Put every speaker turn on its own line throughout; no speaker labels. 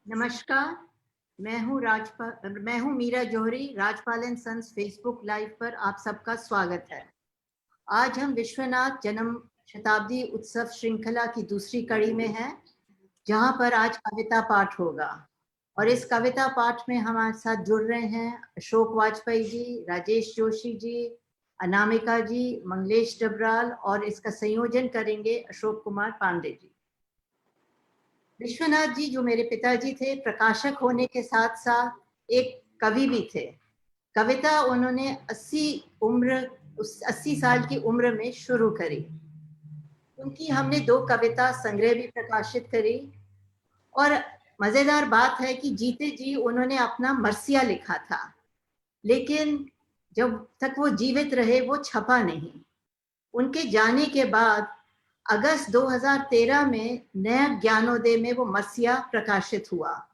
नमस्कार, मैं हूँ Meera Johri. Rajpal and sons Facebook live पर आप सबका स्वागत है। आज हम विश्वनाथ जन्म शताब्दी उत्सव श्रृंखला की दूसरी कड़ी में हैं, जहां पर आज कविता पाठ होगा। और इस कविता पाठ में हमारे साथ जुड़ रहे हैं अशोक वाजपेयी जी, राजेश जोशी जी, अनामिका जी, मंगलेश डबराल, और इसका संयोजन करेंगे अशोक कुमार पांडे जी। विश्वनाथ जी जो मेरे पिताजी थे, प्रकाशक होने के साथ साथ एक कवि भी थे। कविता उन्होंने 80 साल की उम्र में शुरू करी। उनकी हमने 2 कविता संग्रह भी प्रकाशित करी। और मजेदार बात है कि जीते जी उन्होंने अपना मरसिया लिखा था, लेकिन जब तक वो जीवित रहे वो छपा नहीं। उनके जाने के बाद अगस्त 2013 में नया ज्ञानोदय में वो मरसिया प्रकाशित हुआ।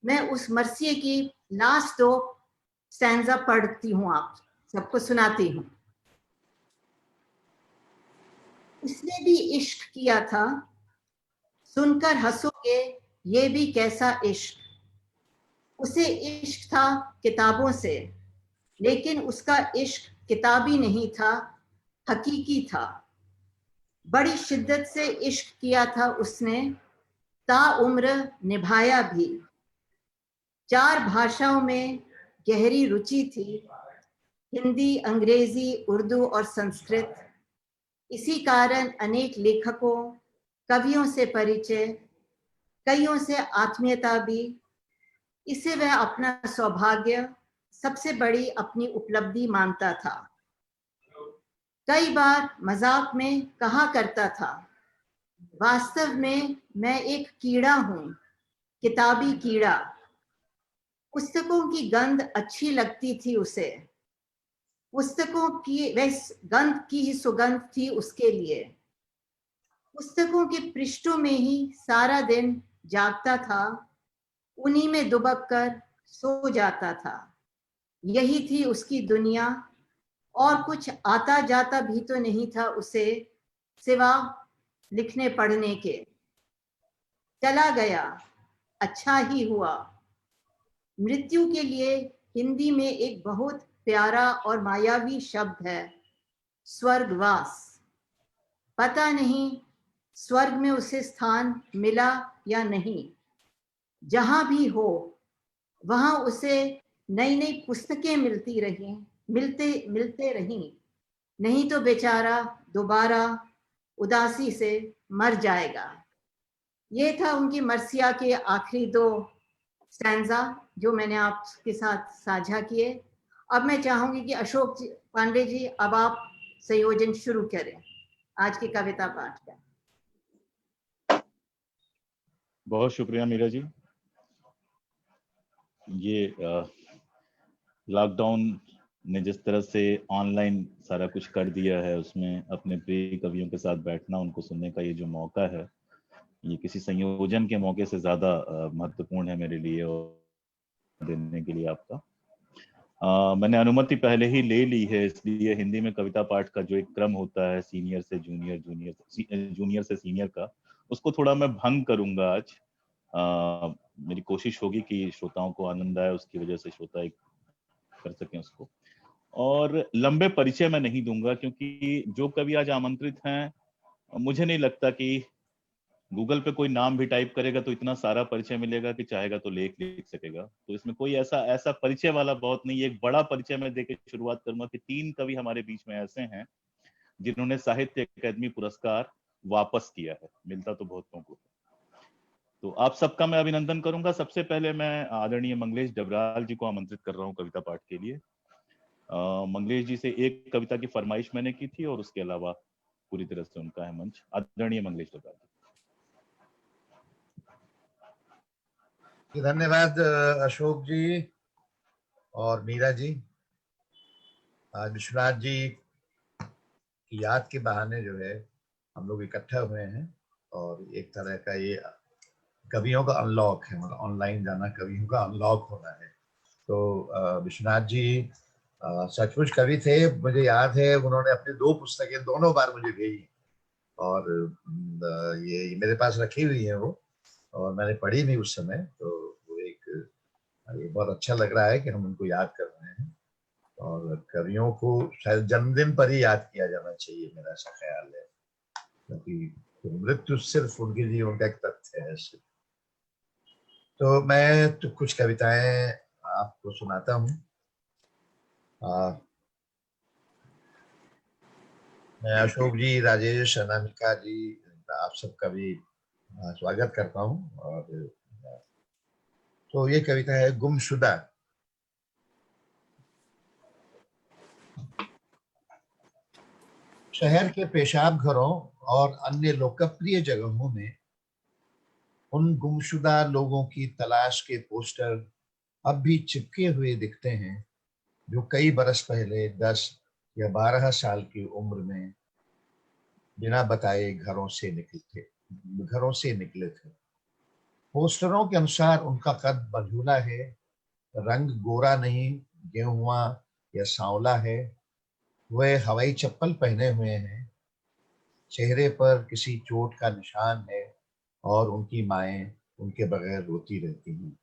मैं उस मरसिए की लास्ट 2 स्टैंजा पढ़ती हूँ, आप सबको सुनाती हूँ। उसने भी इश्क किया था, सुनकर हंसोगे ये भी कैसा इश्क। उसे इश्क था किताबों से, लेकिन उसका इश्क किताबी नहीं था, हकीकी था। बड़ी शिद्दत से इश्क किया था उसने, ताउम्र निभाया भी। 4 भाषाओं में गहरी रुचि थी, हिंदी, अंग्रेजी, उर्दू और संस्कृत। इसी कारण अनेक लेखकों, कवियों से परिचय, कईयों से आत्मीयता भी। इसे वह अपना सौभाग्य, सबसे बड़ी अपनी उपलब्धि मानता था। कई बार मजाक में कहा करता था, वास्तव में मैं एक कीड़ा हूं, किताबी कीड़ा। पुस्तकों की गंध अच्छी लगती थी उसे, पुस्तकों की वह गंध की ही सुगंध थी उसके लिए। पुस्तकों के पृष्ठों में ही सारा दिन जागता था, उन्हीं में दुबक कर सो जाता था। यही थी उसकी दुनिया, और कुछ आता जाता भी तो नहीं था उसे, सिवा लिखने पढ़ने के। चला गया, अच्छा ही हुआ। मृत्यु के लिए हिंदी में एक बहुत प्यारा और मायावी शब्द है, स्वर्गवास। पता नहीं स्वर्ग में उसे स्थान मिला या नहीं। जहां भी हो वहां उसे नई नई पुस्तकें मिलते रही। नहीं तो बेचारा दोबारा उदासी से मर जाएगा। ये था उनकी मरसिया के आखिरी 2 स्टैंजा जो मैंने आपके साथ साझा किए। अब मैं चाहूंगी कि अशोक पांडे जी, अब आप संयोजन शुरू करें आज की कविता पाठ का।
बहुत शुक्रिया मीरा जी। ये लॉकडाउन ने जिस तरह से ऑनलाइन सारा कुछ कर दिया है, उसमें अपने प्रिय कवियों के साथ बैठना, उनको सुनने का ये जो मौका है, ये किसी संयोजन के मौके से ज्यादा महत्वपूर्ण है मेरे लिए। और देने के लिए आपका मैंने अनुमति पहले ही ले ली है, इसलिए हिंदी में कविता पाठ का जो एक क्रम होता है, सीनियर से जूनियर, जूनियर से सीनियर का, उसको थोड़ा मैं भंग करूंगा आज। मेरी कोशिश होगी कि श्रोताओं को आनंद आए, उसकी वजह से श्रोता एक कर सकें उसको। और लंबे परिचय मैं नहीं दूंगा, क्योंकि जो कवि आज आमंत्रित हैं, मुझे नहीं लगता कि गूगल पे कोई नाम भी टाइप करेगा तो इतना सारा परिचय मिलेगा कि चाहेगा तो लेख लिख सकेगा। तो इसमें कोई ऐसा परिचय वाला बहुत नहीं। एक बड़ा परिचय मैं देके शुरुआत करूंगा कि 3 कवि हमारे बीच में ऐसे हैं जिन्होंने साहित्य अकादमी पुरस्कार वापस किया है। मिलता तो बहुतों को। तो आप सबका मैं अभिनंदन करूंगा। सबसे पहले मैं आदरणीय मंगलेश डबराल जी को आमंत्रित कर रहा हूं कविता पाठ के लिए। मंगलेश जी से एक कविता की फरमाइश मैंने की थी, और उसके अलावा पूरी तरह से उनका है मंच। आदरणीय मंगलेश डबराल जी।
धन्यवाद अशोक जी और मीरा जी। आज विश्वनाथ जी की याद के बहाने जो है हम लोग इकट्ठा हुए हैं, और एक तरह का ये कवियों का अनलॉक है, मतलब ऑनलाइन जाना कवियों का अनलॉक होना है। तो विश्वनाथ जी सचमुच कवि थे। मुझे याद है उन्होंने अपनी 2 पुस्तकें दोनों बार मुझे भेजी, और ये मेरे पास रखी हुई है वो, और मैंने पढ़ी भी उस समय। तो बहुत अच्छा लग रहा है कि हम उनको याद कर रहे हैं, और कवियों को शायद जन्मदिन पर ही याद किया जाना चाहिए, मेरा ऐसा ख्याल है, क्योंकि मृत्यु सिर्फ उनके जीवन का एक तथ्य है। तो मैं तो कुछ कविताएं आपको सुनाता हूँ। मैं अशोक जी, राजेश, अनामिका जी, आप सबका भी स्वागत करता हूँ। और तो ये कविता है गुमशुदा। शहर के पेशाब घरों और अन्य लोकप्रिय जगहों में उन गुमशुदा लोगों की तलाश के पोस्टर अब भी चिपके हुए दिखते हैं जो कई बरस पहले 10 या 12 साल की उम्र में बिना बताए घरों से निकले थे। पोस्टरों के अनुसार उनका कद बंधुला है, रंग गोरा नहीं गेहुआ या सांवला है, वे हवाई चप्पल पहने हुए हैं, चेहरे पर किसी चोट का निशान है और उनकी माएं उनके बगैर रोती रहती हैं।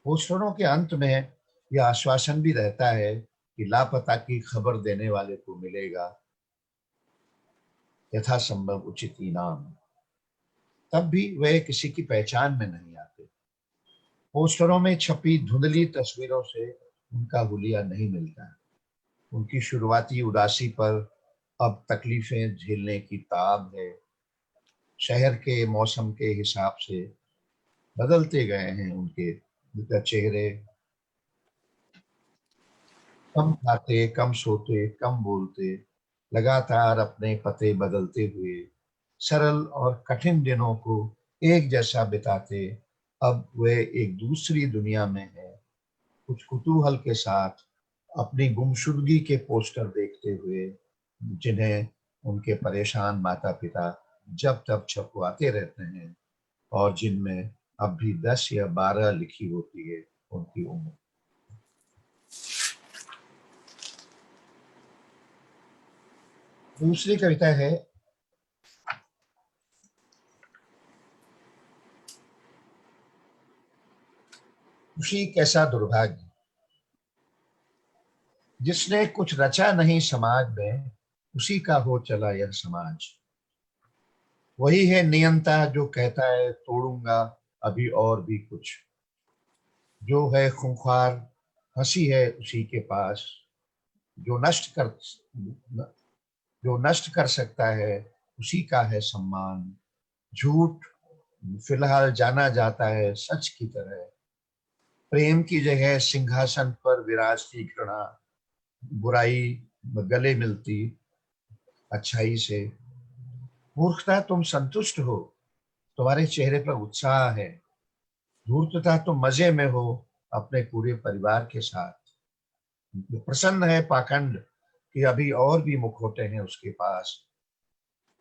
पोस्टरों के अंत में यह आश्वासन भी रहता है कि लापता की खबर देने वाले को मिलेगा यथासंभव उचित इनाम। तब भी वे किसी की पहचान में नहीं आते। पोस्टरों में छपी धुंधली तस्वीरों से उनका हुलिया नहीं मिलता। उनकी शुरुआती उदासी पर अब तकलीफें झेलने की ताब है। शहर के मौसम के हिसाब से बदलते गए हैं उनके चेहरे। कम खाते, कम सोते, कम बोलते, लगातार अपने पते बदलते हुए सरल और कठिन दिनों को एक जैसा बिताते अब वे एक दूसरी दुनिया में हैं। कुछ कुतूहल के साथ अपनी गुमशुदगी के पोस्टर देखते हुए जिन्हें उनके परेशान माता पिता जब तब छपवाते रहते हैं और जिनमें अब भी 10 या 12 लिखी होती है उनकी उम्र। दूसरी कविता है खुशी कैसा दुर्भाग्य। जिसने कुछ रचा नहीं समाज में, उसी का हो चला यह समाज। वही है नियंता जो कहता है तोड़ूंगा अभी और भी कुछ। जो है खूंखार हंसी है उसी के पास। जो नष्ट कर सकता है उसी का है सम्मान। झूठ फिलहाल जाना जाता है सच की तरह। प्रेम की जगह सिंहासन पर विराजती घृणा। बुराई गले मिलती अच्छाई से। मूर्खता तुम संतुष्ट हो, तुम्हारे चेहरे पर उत्साह है। धूर्तता तुम मजे में हो अपने पूरे परिवार के साथ। प्रसन्न है पाखंड कि अभी और भी मुखौटे हैं उसके पास।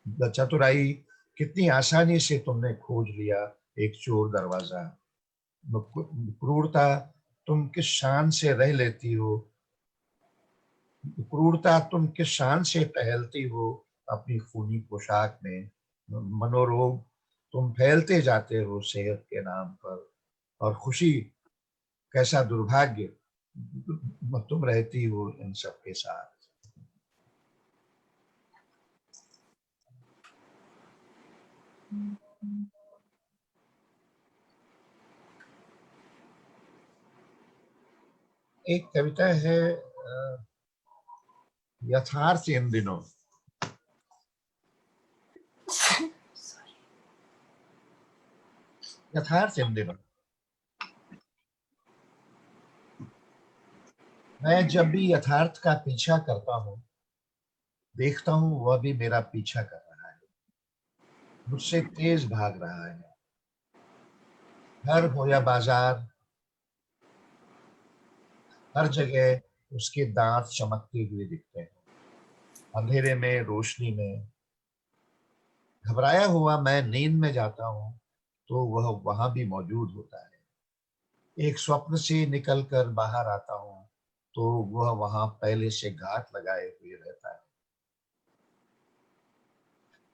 चतुराई कितनी आसानी से तुमने खोज लिया एक चोर दरवाजा। क्रूरता तुम किस शान से रह लेती हो। क्रूरता तुम किस शान से टहलती हो अपनी खूनी पोशाक में। मनोरोग तुम फैलते जाते हो सेहत के नाम पर। और खुशी कैसा दुर्भाग्य तुम रहती हो इन सब के साथ। एक कविता है यथार्थ इन दिनों। यथार्थ इन दिनों। मैं जब भी यथार्थ का पीछा करता हूँ, देखता हूँ वह भी मेरा पीछा कर रहा है, मुझसे तेज भाग रहा है। घर हो या बाजार, हर जगह उसके दांत चमकते हुए दिखते हैं। अंधेरे में, रोशनी में। घबराया हुआ मैं नींद में जाता हूँ तो वह वहां भी मौजूद होता है। एक स्वप्न से निकलकर बाहर आता हूँ तो वह वहां पहले से घात लगाए हुए रहता है।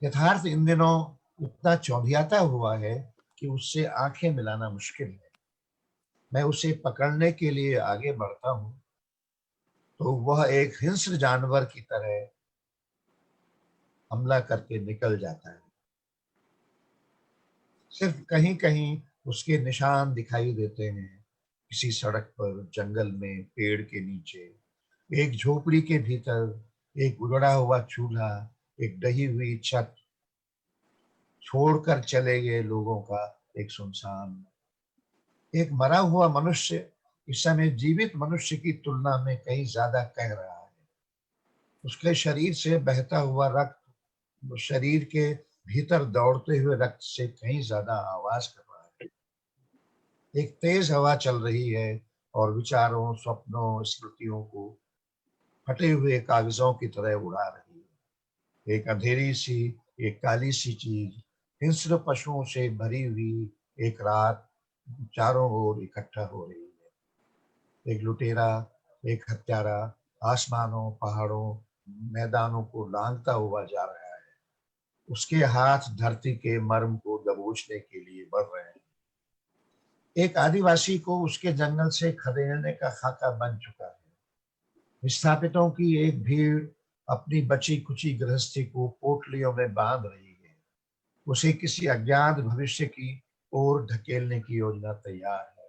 यथार्थ इन दिनों इतना चौंधियाता हुआ है कि उससे आंखें मिलाना मुश्किल है। मैं उसे पकड़ने के लिए आगे बढ़ता हूं तो वह एक हिंस्र जानवर की तरह हमला करके निकल जाता है। सिर्फ कहीं कहीं उसके निशान दिखाई देते हैं, किसी सड़क पर, जंगल में, पेड़ के नीचे, एक झोपड़ी के भीतर, एक उजड़ा हुआ चूल्हा, एक ढही हुई छत, छोड़कर चले गए लोगों का एक सुनसान। एक मरा हुआ मनुष्य इस समय जीवित मनुष्य की तुलना में कहीं ज्यादा कह रहा है। उसके शरीर से बहता हुआ रक्त शरीर के भीतर दौड़ते हुए रक्त से कहीं ज्यादा आवाज कर रहा है। एक तेज हवा चल रही है और विचारों, स्वप्नों, स्मृतियों को फटे हुए कागजों की तरह उड़ा रही है। एक अंधेरी सी, एक काली सी चीज, हिंस्र पशुओं से भरी हुई एक रात चारों ओर इकट्ठा हो रही है। एक लुटेरा, एक हत्यारा आसमानों, पहाड़ों, मैदानों को लांघता हुआ जा रहा है। उसके हाथ धरती के मर्म को दबोचने के लिए बढ़ रहे हैं। एक आदिवासी को उसके जंगल से खदेड़ने का खाका बन चुका है। विस्थापितों की एक भीड़ अपनी बची कुची गृहस्थी को पोटलियों में बांध रही है। उसे किसी अज्ञात भविष्य की ओर ढकेलने की योजना तैयार है।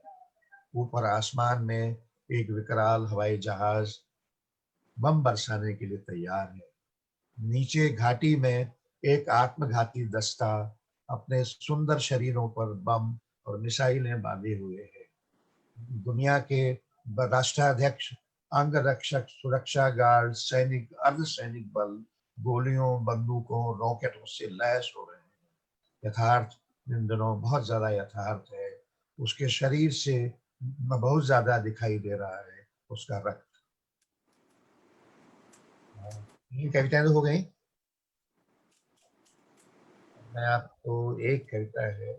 ऊपर आसमान में एक विकराल हवाई जहाज बम बरसाने के लिए तैयार है। नीचे घाटी में एक आत्मघाती दस्ता अपने सुंदर शरीरों पर बम और मिसाइलें बांधे हुए है। दुनिया के राष्ट्राध्यक्ष, अंग रक्षक, सुरक्षा गार्ड, सैनिक, अर्धसैनिक बल गोलियों, बंदूकों, रॉकेटों से लैस हो रहे हैं। यथार्थ इन दिनों बहुत ज्यादा यथार्थ है। उसके शरीर से बहुत ज्यादा दिखाई दे रहा है उसका रक्त। ये कविताएं तो हो गई। मैं आपको एक कविता है,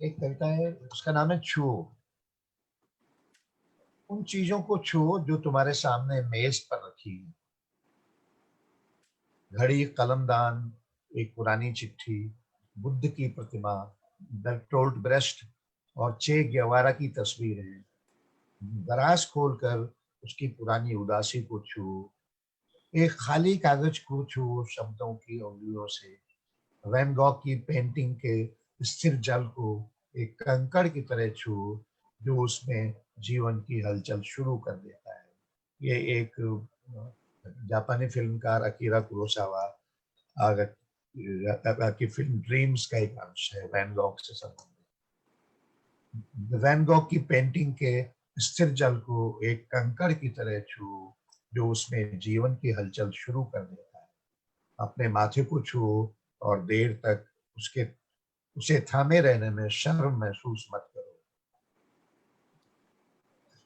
एक कविता है, उसका नाम है छुओ। उन चीजों को छुओ जो तुम्हारे सामने मेज पर रखी है। घड़ी, कलमदान, एक पुरानी चिट्ठी, बुद्ध की प्रतिमा, बेर्टोल्ट ब्रेस्ट और चे गेवारा की तस्वीर है। दराज खोलकर उसकी पुरानी उदासी को छुओ। एक खाली कागज को छुओ शब्दों की उंगलियों से। वैन गॉग की पेंटिंग के स्थिर जल को एक कंकड़ की तरह छुओ जो उसमें जीवन की हलचल शुरू कर देता है। ये एक जापानी फिल्मकार अकीरा कुरोसावा की फिल्म ड्रीम्स का एक अंश है, वैन गॉग से संबंधित। वैन गॉग की पेंटिंग के स्थिर जल को एक कंकड़ की तरह छुओ जो उसमें जीवन की हलचल शुरू कर देता है। अपने माथे को छुओ और देर तक उसे थामे रहने में शर्म महसूस मत करो।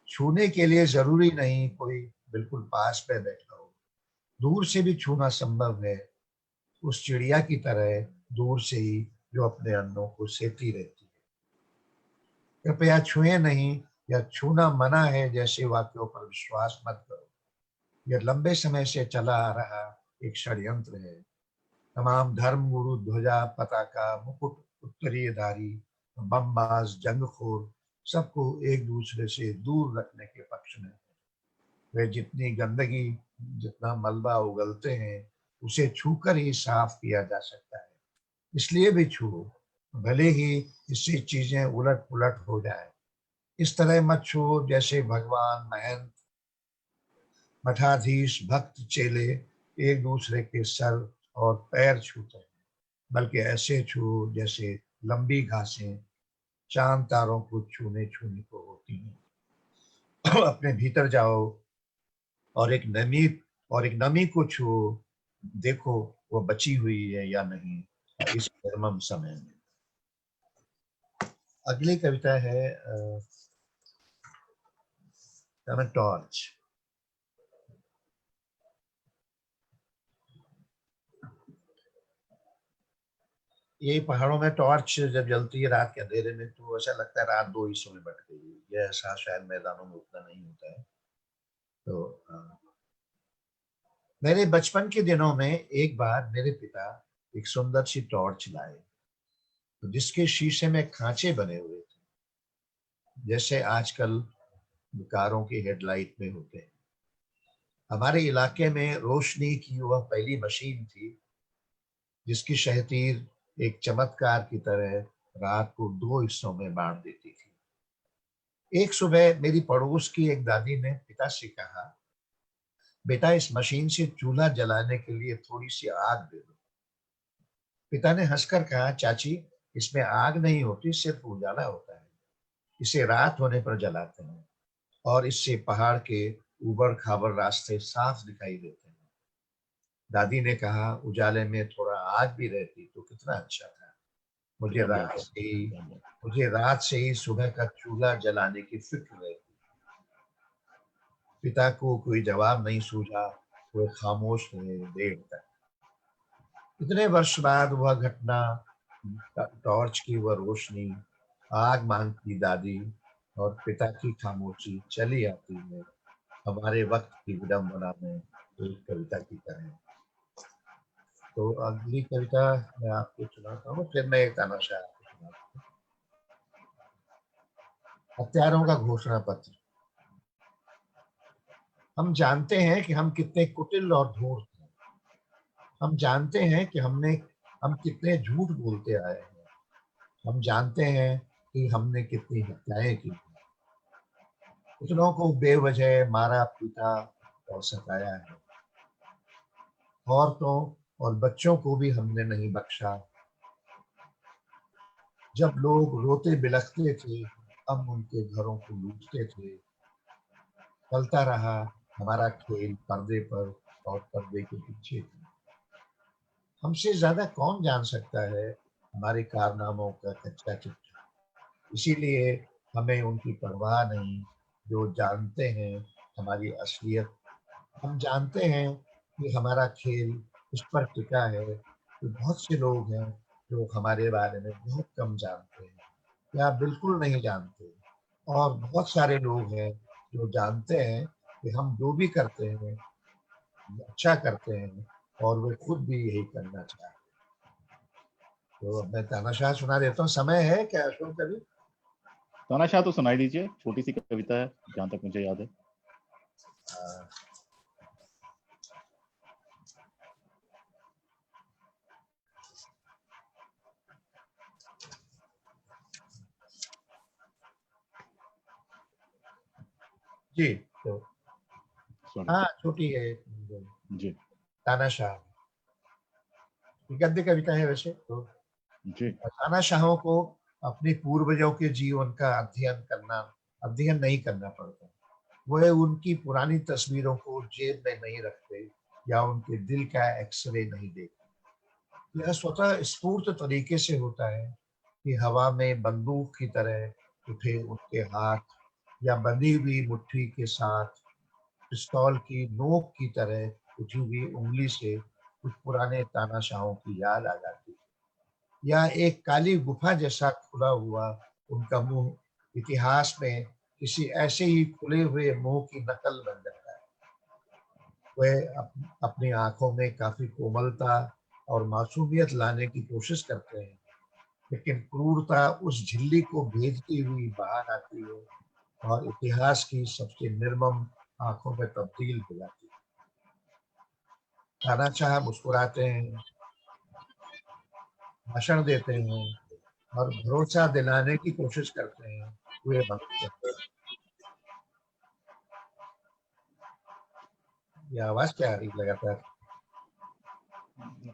छूने के लिए जरूरी नहीं कोई बिल्कुल पास में बैठा हो, दूर से भी छूना संभव है, उस चिड़िया की तरह दूर से ही जो अपने अन्नों को सेती रहती है। कृपया छुए नहीं या छूना मना है जैसे वाक्यों पर विश्वास मत करो। यह लंबे समय से चला आ रहा एक षड्यंत्र है। तमाम धर्म गुरु, ध्वजा, पताका, मुकुट, उत्तरीयधारी, बमबाज, जंगखोर सबको एक दूसरे से दूर रखने के पक्ष में है। वे जितनी गंदगी, जितना मलबा उगलते हैं उसे छूकर ही साफ किया जा सकता है। इसलिए भी छुओ, भले ही इससे चीजें उलट पुलट हो जाए। इस तरह मत छुओ जैसे भगवान, महंत, मठाधीश, भक्त, चेले एक दूसरे के सर और पैर छूते हैं, बल्कि ऐसे छुओ जैसे लंबी घासें चांद तारों को छूने छूने को होती हैं। अपने भीतर जाओ और एक नमी को छुओ, देखो वो बची हुई है या नहीं इस निर्मम समय में। अगली कविता है टॉर्च। ये पहाड़ों में टॉर्च जब जलती है रात के अंधेरे में तो ऐसा लगता है रात दो हिस्सों में बट गई है। ये ऐसा शायद मैदानों में उतना नहीं होता है। तो मेरे बचपन के दिनों में एक बार मेरे पिता एक सुंदर सी टॉर्च लाए, तो जिसके शीशे में खांचे बने हुए थे, जैसे आजकल कारों की हेडलाइट में होते हैं। हमारे इलाके में रोशनी की वह पहली मशीन थी जिसकी शहतीर एक चमत्कार की तरह रात को दो हिस्सों में बांट देती थी। एक सुबह मेरी पड़ोस की एक दादी ने पिता से कहा, बेटा इस मशीन से चूल्हा जलाने के लिए थोड़ी सी आग दे दो। पिता ने हंसकर कहा, चाची इसमें आग नहीं होती, सिर्फ उजाला होता है। इसे रात होने पर जलाते हैं और इससे पहाड़ के उबड़ खाबड़ रास्ते साफ दिखाई देते हैं। दादी ने कहा, उजाले में थोड़ा आग भी रहती तो कितना अच्छा था। मुझे
क्या बात
रात
है,
से ही
क्या बात
मुझे रात से ही सुबह का चूल्हा जलाने की फिक्र रहती। पिता को कोई जवाब नहीं सूझा, वो खामोश रहे देर तक। इतने वर्ष बाद वह घटना, टॉर्च की वह रोशनी, आग मांगती दादी और पिता की खामोशी चली आती है हमारे वक्त की विडंबना में एक कविता की तरह। तो अगली कविता मैं आपको सुनाता हूँ, फिर मैं एक तानाशाह आपको सुनाता हूँ। हत्यारों का घोषणा पत्र। हम जानते हैं कि हम कितने कुटिल और धूर्त हैं। हम जानते हैं कि हम कितने झूठ बोलते आए हैं। हम जानते हैं कि हमने कितनी हत्याएं की। कुतलों को बेवजह मारा पीटा और सताया है। औरतों और बच्चों को भी हमने नहीं बख्शा। जब लोग रोते बिलखते थे, हम उनके घरों को लूटते थे। चलता रहा हमारा खेल पर्दे पर और पर्दे के पीछे। हमसे ज्यादा कौन जान सकता है हमारे कारनामों का कच्चा चिट्ठा। इसीलिए हमें उनकी परवाह नहीं जो जानते हैं हमारी असलियत। हम जानते हैं कि हमारा खेल इस पर टिका है कि बहुत से लोग हैं जो हमारे बारे में बहुत कम जानते हैं या बिल्कुल नहीं जानते, और बहुत सारे लोग हैं जो जानते हैं कि हम जो भी करते हैं अच्छा करते हैं और वे खुद भी यही करना चाहते हैं। तो अब मैं तानाशाह सुना देता हूँ। समय है क्या अशोक कभी?
तानाशाह तो सुनाई दीजिए, छोटी सी कविता है जहाँ तक मुझे याद है।
जी तो
सॉरी
हाँ छोटी है
जी
तानाशाह, गद्य कविता है वैसे तो।
जी
तानाशाहों को अपने पूर्वजों के जीवन का अध्ययन नहीं करना पड़ता। वह उनकी पुरानी तस्वीरों को जेब में नहीं रखते या उनके दिल का एक्सरे नहीं देखते। यह स्वतः स्फूर्त तरीके से होता है कि हवा में बंदूक की तरह उठे उनके हाथ या बंधी हुई मुट्ठी के साथ पिस्तौल की नोक की तरह उठी हुई उंगली से कुछ पुराने तानाशाहों की याद आ जाती है। या एक काली गुफा जैसा खुला हुआ उनका मुंह इतिहास में किसी ऐसे ही खुले हुए मुंह की नकल बन जाता है। वह अपनी आंखों में काफी कोमलता और मासूमियत लाने की कोशिश करते हैं, लेकिन क्रूरता उस झिल्ली को भेजती हुई बाहर आती है और इतिहास की सबसे निर्मम आंखों में तब्दील हो जाती है। तानाशाह मुस्कुराते हैं, भाषण देते हैं और भरोसा दिलाने की कोशिश करते हैं। वे मनुष्य, ये आवाज क्या आ रही लगातार?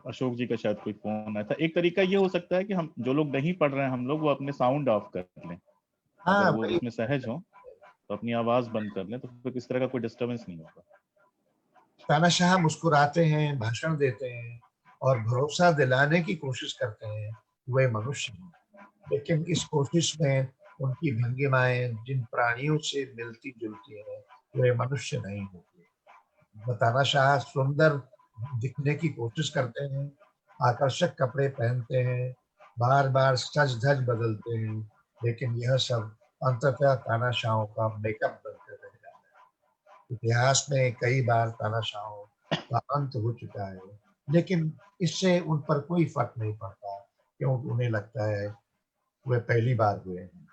अशोक जी का शायद कोई फोन आया था। एक तरीका ये हो सकता है कि हम जो लोग नहीं पढ़ रहे हैं हम लोग वो अपने साउंड ऑफ कर लें, अगर
हाँ
वो
भाई,
उसमें सहज हो तो अपनी आवाज बंद कर लें तो फिर किस तरह का कोई डिस्टरबेंस नहीं होगा।
तानाशाह मुस्कुराते हैं, भाषण देते हैं और भरोसा दिलाने की कोशिश करते हैं। वे मनुष्य हैं, लेकिन इस कोशिश में उनकी भंगिमाएं जिन प्राणियों से मिलती जुलती हैं वे मनुष्य नहीं होते। तानाशाह सुंदर दिखने की कोशिश करते हैं, आकर्षक कपड़े पहनते हैं बार बार सज धज बदलते हैं, लेकिन यह सब अंततः तानाशाहों का मेकअप बनकर रह जाता है। इतिहास में कई बार तानाशाहों का अंत हो चुका है, लेकिन इससे उन पर कोई फर्क नहीं पड़ता, क्योंकि उन्हें लगता है वे पहली बार हुए हैं।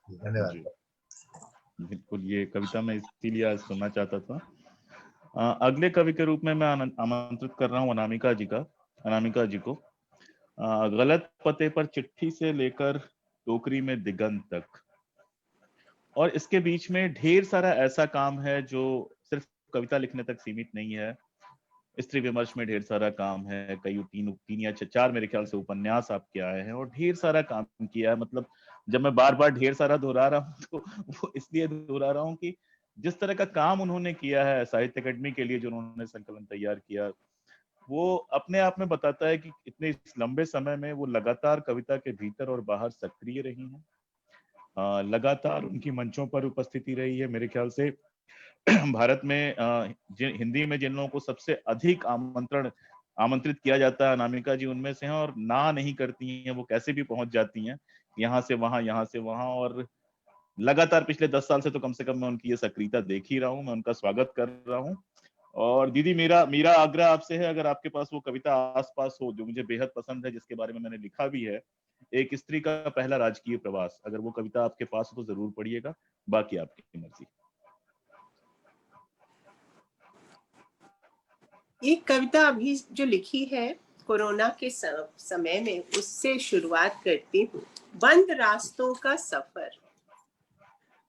धन्यवाद।
जी बिल्कुल, ये कविता मैं इसीलिए आज सुनना चाहता था। अगले कवि के रूप में मैं आमंत्रित कर रहा हूँ अनामिका जी को। गलत पते पर चिट्ठी से लेकर टोकरी में दिगंत तक, और इसके बीच में ढेर सारा ऐसा काम है जो सिर्फ कविता लिखने तक सीमित नहीं है। स्त्री विमर्श में ढेर सारा काम है, कई तीन या चार मेरे ख्याल से उपन्यास आपके आए हैं और ढेर सारा काम किया है। मतलब जब मैं बार बार ढेर सारा दोहरा रहा हूँ तो वो इसलिए दोहरा रहा हूँ कि जिस तरह का काम उन्होंने किया है साहित्य अकेडमी के लिए, जो उन्होंने संकलन तैयार किया, वो अपने आप में बताता है कि इतने लंबे समय में वो लगातार कविता के भीतर और बाहर सक्रिय रही हैं। लगातार उनकी मंचों पर उपस्थिति रही है। मेरे ख्याल से भारत में हिंदी में जिन लोगों को सबसे अधिक आमंत्रित किया जाता है, अनामिका जी उनमें से हैं, और ना नहीं करती हैं। वो कैसे भी पहुंच जाती हैं, यहाँ से वहां, और लगातार पिछले 10 साल से तो कम से कम मैं उनकी ये सक्रियता देख ही रहा हूँ। मैं उनका स्वागत कर रहा हूँ। और दीदी, मेरा आग्रह आपसे है, अगर आपके पास वो कविता आसपास हो जो मुझे बेहद पसंद है, जिसके बारे में मैंने लिखा भी है, एक स्त्री का पहला राजकीय प्रवास, अगर वो कविता आपके पास हो तो जरूर पढ़िएगा। बाकी आपकी मर्जी।
एक कविता अभी जो लिखी है कोरोना के समय में, उससे शुरुआत करती हूँ। बंद रास्तों का सफर।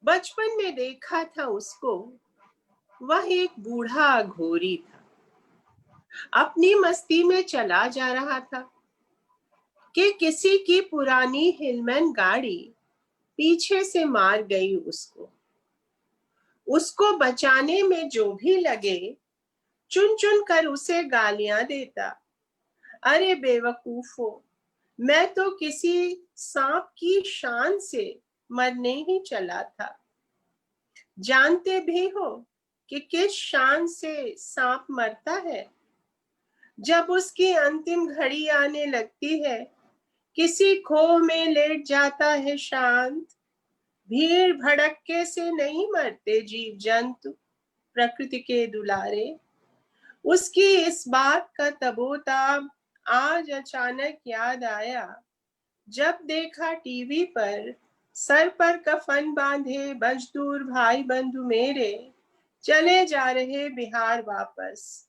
बचपन में देखा था उसको, वह एक बूढ़ा घोरी था, अपनी मस्ती में चला जा रहा था कि किसी की पुरानी हिलमैन गाड़ी पीछे से मार गई उसको। उसको बचाने में जो भी लगे, चुन चुन कर उसे गालियां देता। अरे बेवकूफो, मैं तो किसी सांप की शान से मरने ही चला था। जानते भी हो कि किस शान से सांप मरता है? जब उसकी अंतिम घड़ी आने लगती है, किसी खो में लेट जाता है शांत। भीड़ भड़के से नहीं मरते जीव जंतु, प्रकृति के दुलारे। उसकी इस बात का तबोताब आज अचानक याद आया, जब देखा टीवी पर सर पर कफन बांधे मजदूर भाई बंधु मेरे चले जा रहे बिहार वापस,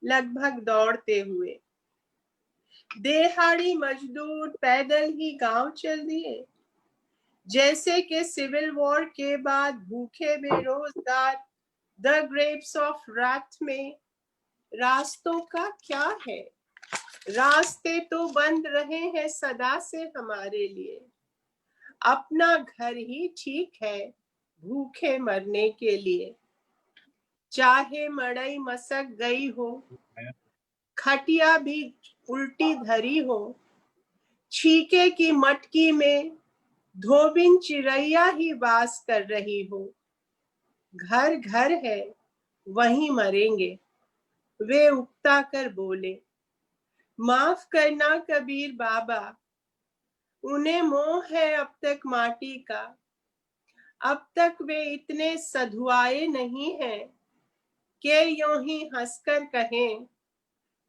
लगभग दौड़ते हुए। देहाड़ी मजदूर पैदल ही गांव चल दिए, जैसे कि सिविल वॉर के बाद भूखे बेरोजगार द ग्रेप्स ऑफ रात में। रास्तों का क्या है, रास्ते तो बंद रहे हैं सदा से हमारे लिए। अपना घर ही ठीक है भूखे मरने के लिए। चाहे मड़ई मसक गई हो, खटिया भी उल्टी धरी हो, छीके की मटकी में धोबिन चिड़ैया ही वास कर रही हो। घर घर है, वहीं मरेंगे, वे उकता कर बोले। माफ करना कबीर बाबा, उन्हें मोह है अब तक माटी का। अब तक वे इतने सधुआए नहीं हैं कि यूं ही हंसकर कहें,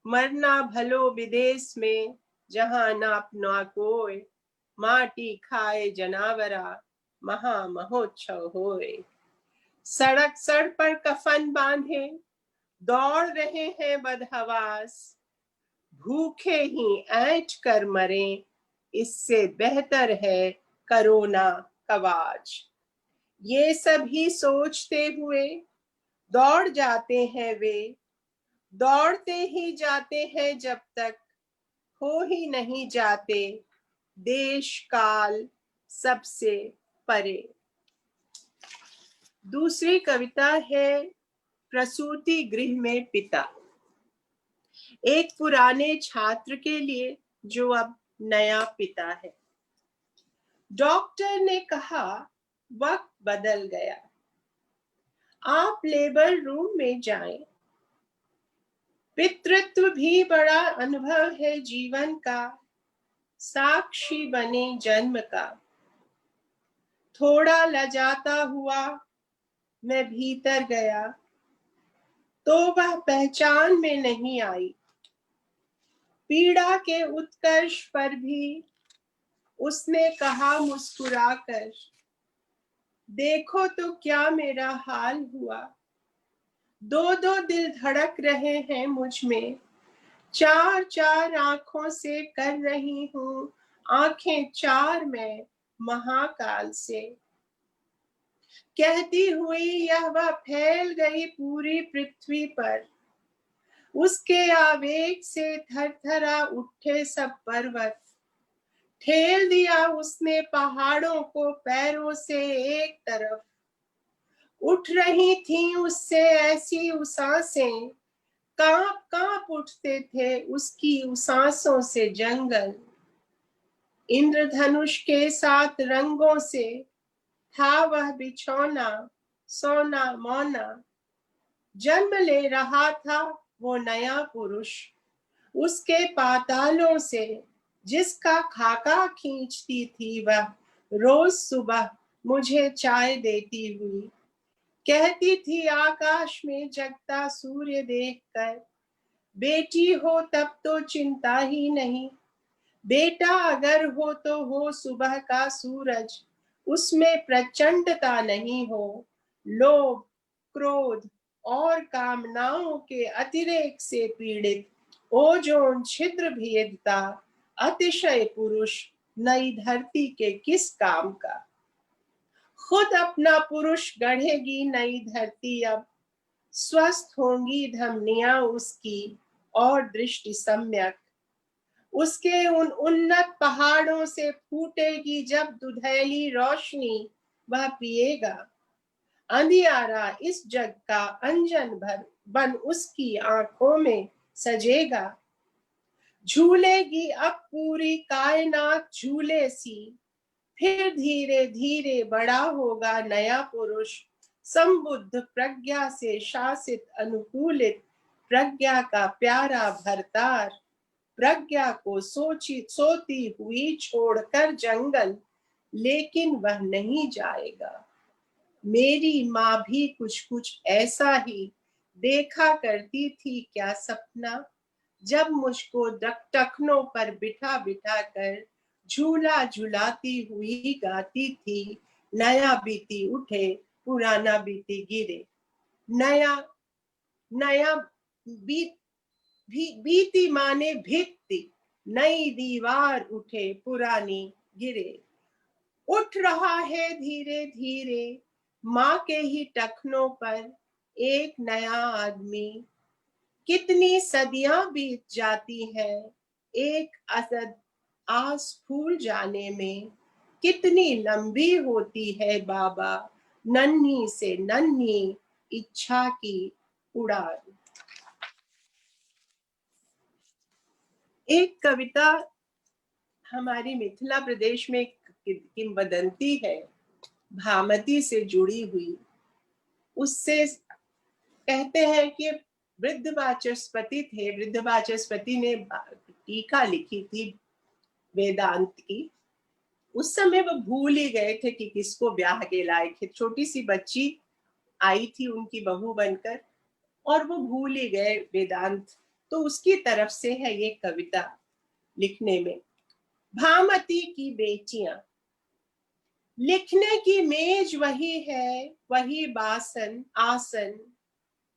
मरना भलो विदेश में जहां ना अपना कोई, माटी खाए जनावरा महा महोत्सव होए। सड़क सड़ पर कफन बांधे दौड़ रहे हैं बदहवास, भूखे ही ऐंठ कर मरे, इससे बेहतर है कोरोना कवाच। ये सभी सोचते हुए दौड़ जाते हैं वे, दौड़ते ही जाते हैं जब तक हो ही नहीं जाते देश काल सबसे परे। दूसरी कविता है प्रसूति गृह में पिता। एक पुराने छात्र के लिए जो अब नया पिता है। डॉक्टर ने कहा वक्त बदल गया, आप लेबर रूम में जाएं। पितृत्व भी बड़ा अनुभव है जीवन का, साक्षी बने जन्म का। थोड़ा लजाता हुआ मैं भीतर गया तो वह पहचान में नहीं आई। पीड़ा के उत्कर्ष पर भी उसने कहा मुस्कुराकर, देखो तो क्या मेरा हाल हुआ। दो दो दिल धड़क रहे हैं मुझ में, चार चार आंखों से कर रही हूँ आंखें चार मैं महाकाल से। कहती हुई यह वह फैल गई पूरी पृथ्वी पर। उसके आवेग से थरथरा उठे सब पर्वत। ठेल दिया उसने पहाड़ों को पैरों से एक तरफ। उठ रही थी उससे ऐसी उसासें, कांप कांप उठते थे उसकी उसासों से जंगल। इंद्रधनुष के 7 रंगों से था वह बिछौना, सोना मौना। जन्म ले रहा था वो नया पुरुष उसके पातालों से, जिसका खाका खींचती थी वह रोज सुबह मुझे चाय देती हुई। कहती थी आकाश में जगता सूर्य देखकर, बेटी हो तब तो चिंता ही नहीं, बेटा अगर हो तो हो सुबह का सूरज, उसमें प्रचंडता नहीं हो। लोभ, क्रोध और कामनाओं के अतिरेक से पीड़ित ओजोन छिद्र भेदता अतिशय पुरुष नई धरती के किस काम का। खुद अपना पुरुष गढ़ेगी नई धरती अब, स्वस्थ होंगी धमनियां उसकी और दृष्टि सम्यक। उसके उन उन्नत पहाड़ों से फूटेगी जब दुधैली रोशनी वह पिएगा। अंधियारा इस जग का अंजन भर बन उसकी आंखों में सजेगा। झूलेगी अब पूरी कायनात झूले सी, फिर धीरे धीरे बड़ा होगा नया पुरुष, संबुद्ध प्रज्ञा से शासित अनुकूलित, प्रज्ञा का प्यारा भरतार। प्रज्ञा को सोती हुई छोड़कर जंगल, लेकिन वह नहीं जाएगा। मेरी माँ भी कुछ कुछ ऐसा ही देखा करती थी क्या सपना, जब मुझको टखनों पर बिठा बिठा कर झूला झुलाती हुई गाती थी, नया बीती उठे पुराना बीती गिरे। नया नया बीती माने भित्ति, नई दीवार उठे पुरानी गिरे। उठ रहा है धीरे धीरे माँ के ही टखनों पर एक नया आदमी। कितनी सदियां बीत जाती हैं एक असद आस फूल जाने में, कितनी लंबी होती है बाबा नन्ही से नन्ही इच्छा की उड़ान। एक कविता हमारी मिथिला प्रदेश में किंवदंती है भामती से जुड़ी हुई। उससे कहते हैं कि वृद्ध वाचस्पति थे, वृद्ध वाचस्पति ने टीका लिखी थी वेदांत की। उस समय वो भूल ही गए थे कि किसको ब्याह के लायक है। छोटी सी बच्ची आई थी उनकी बहू बनकर और वो भूल ही गए वेदांत। तो उसकी तरफ से है ये कविता लिखने में। भामती की बेटियां। लिखने की मेज वही है, वही बासन आसन,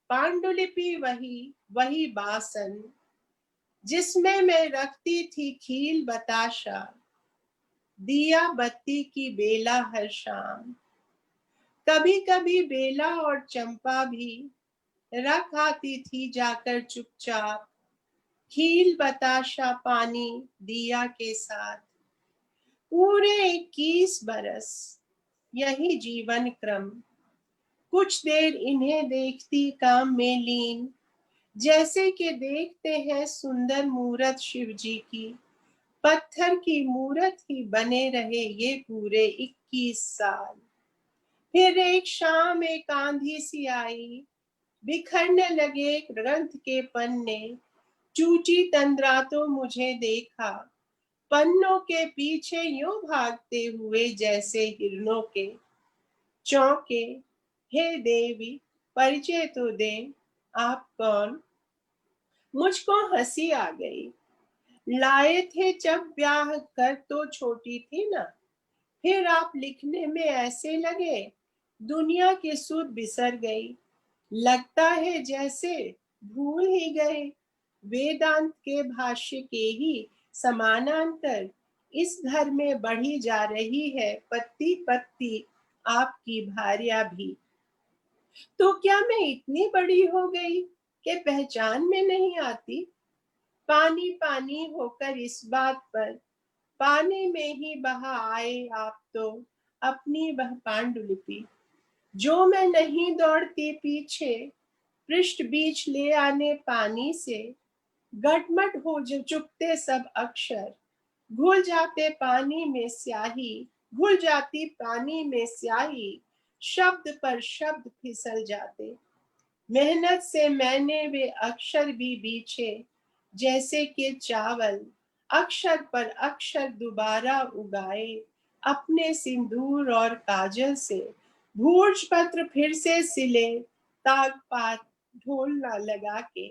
पांडुलिपि वही बासन, जिसमें मैं रखती थी खील बताशा, दिया बत्ती की बेला हर शाम। कभी कभी बेला और चंपा भी रख आती थी जाकर चुपचाप, खील बताशा पानी दिया के साथ। पूरे 21 बरस यही जीवन क्रम, कुछ देर इन्हें देखती काम में लीन, जैसे कि देखते हैं सुंदर मूरत शिव जी की। पत्थर की मूरत ही बने रहे ये पूरे 21 साल। फिर एक शाम एक आंधी सी आई, बिखरने लगे ग्रंथ के पन्ने, चूची तंद्रा तो मुझे देखा, पन्नों के पीछे यूं भागते हुए जैसे हिरणों के। चौंके, हे देवी परिचय तो दे, आप कौन? मुझको हंसी आ गई। लाए थे जब ब्याह कर तो छोटी थी ना, फिर आप लिखने में ऐसे लगे, दुनिया की सुध बिसर गई। लगता है जैसे भूल ही गए, वेदांत के भाष्य के ही समानांतर इस घर में बढ़ी जा रही है पत्ती पत्ती आपकी भार्या भी। तो क्या मैं इतनी बड़ी हो गई कि पहचान में नहीं आती? पानी पानी होकर इस बात पर पानी में ही बहा आए आप तो अपनी वह पांडुलिपि, जो मैं नहीं दौड़ती पीछे पृष्ठ बीच ले आने पानी से। गटमट हो जो चुपते सब अक्षर, घुल जाते पानी में स्याही, घुल जाती पानी में स्याही, शब्द पर शब्द फिसल जाते। मेहनत से मैंने वे अक्षर भी बीछे, जैसे कि चावल अक्षर पर अक्षर दोबारा उगाए अपने सिंदूर और काजल से। भूर्ज पत्र फिर से सिले ताग पात ढोल ना लगा के।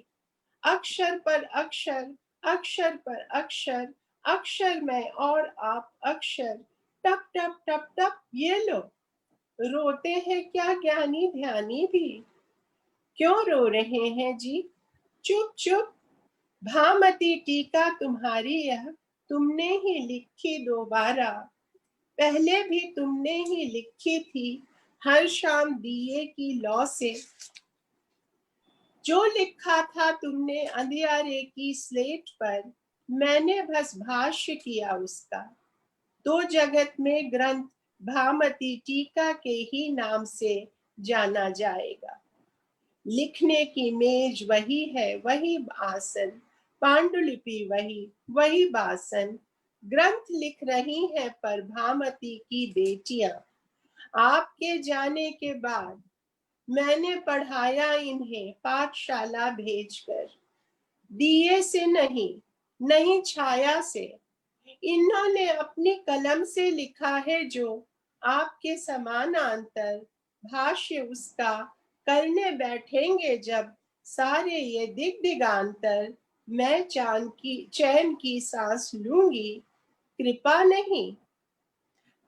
अक्षर पर अक्षर, अक्षर पर अक्षर, अक्षर में और आप अक्षर, टप टप टप टप ये लो। रोते हैं क्या ज्ञानी ध्यानी भी? क्यों रो रहे हैं जी? चुप चुप। भामती टीका तुम्हारी यह तुमने ही लिखी दोबारा, पहले भी तुमने ही लिखी थी हर शाम दिए की लौ से। जो लिखा था तुमने अंधियारे की स्लेट पर, मैंने बस भाष्य किया उसका। तो जगत में ग्रंथ भामती टीका के ही नाम से जाना जाएगा। लिखने की मेज वही है, वही आसन, पांडुलिपि वही, वही बासन। ग्रंथ लिख रही हैं पर भामती की बेटियां। आपके जाने के बाद मैंने पढ़ाया इन्हें पाठशाला भेजकर, दिए से नहीं, नहीं छाया से। इन्होंने अपनी कलम से लिखा है जो आपके समानांतर भाष्य उसका करने बैठेंगे जब सारे ये दिग्दिगांतर, मैं चैन की सांस लूंगी। कृपा नहीं,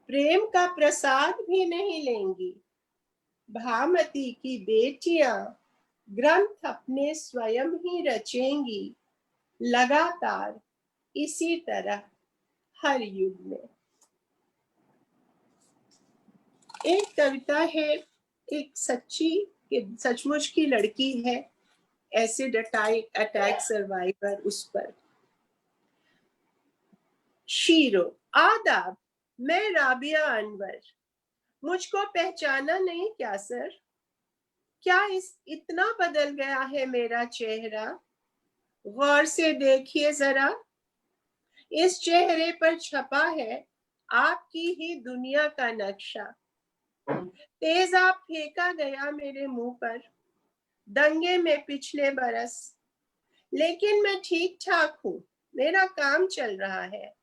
प्रेम का प्रसाद भी नहीं लेंगी। भामती की बेटियां ग्रंथ अपने स्वयं ही रचेंगी, लगातार इसी तरह हर युग में। एक कविता है, एक सचमुच की लड़की है, एसिड अटैक सर्वाइवर, उस पर। शीरो, आदाब, मैं राबिया अनवर। मुझको पहचाना नहीं क्या सर? क्या इतना बदल गया है मेरा चेहरा? गौर से देखिए जरा, इस चेहरे पर छपा है आपकी ही दुनिया का नक्शा। तेजाब फेंका गया मेरे मुंह पर दंगे में पिछले बरस, लेकिन मैं ठीक ठाक हूँ, मेरा काम चल रहा है।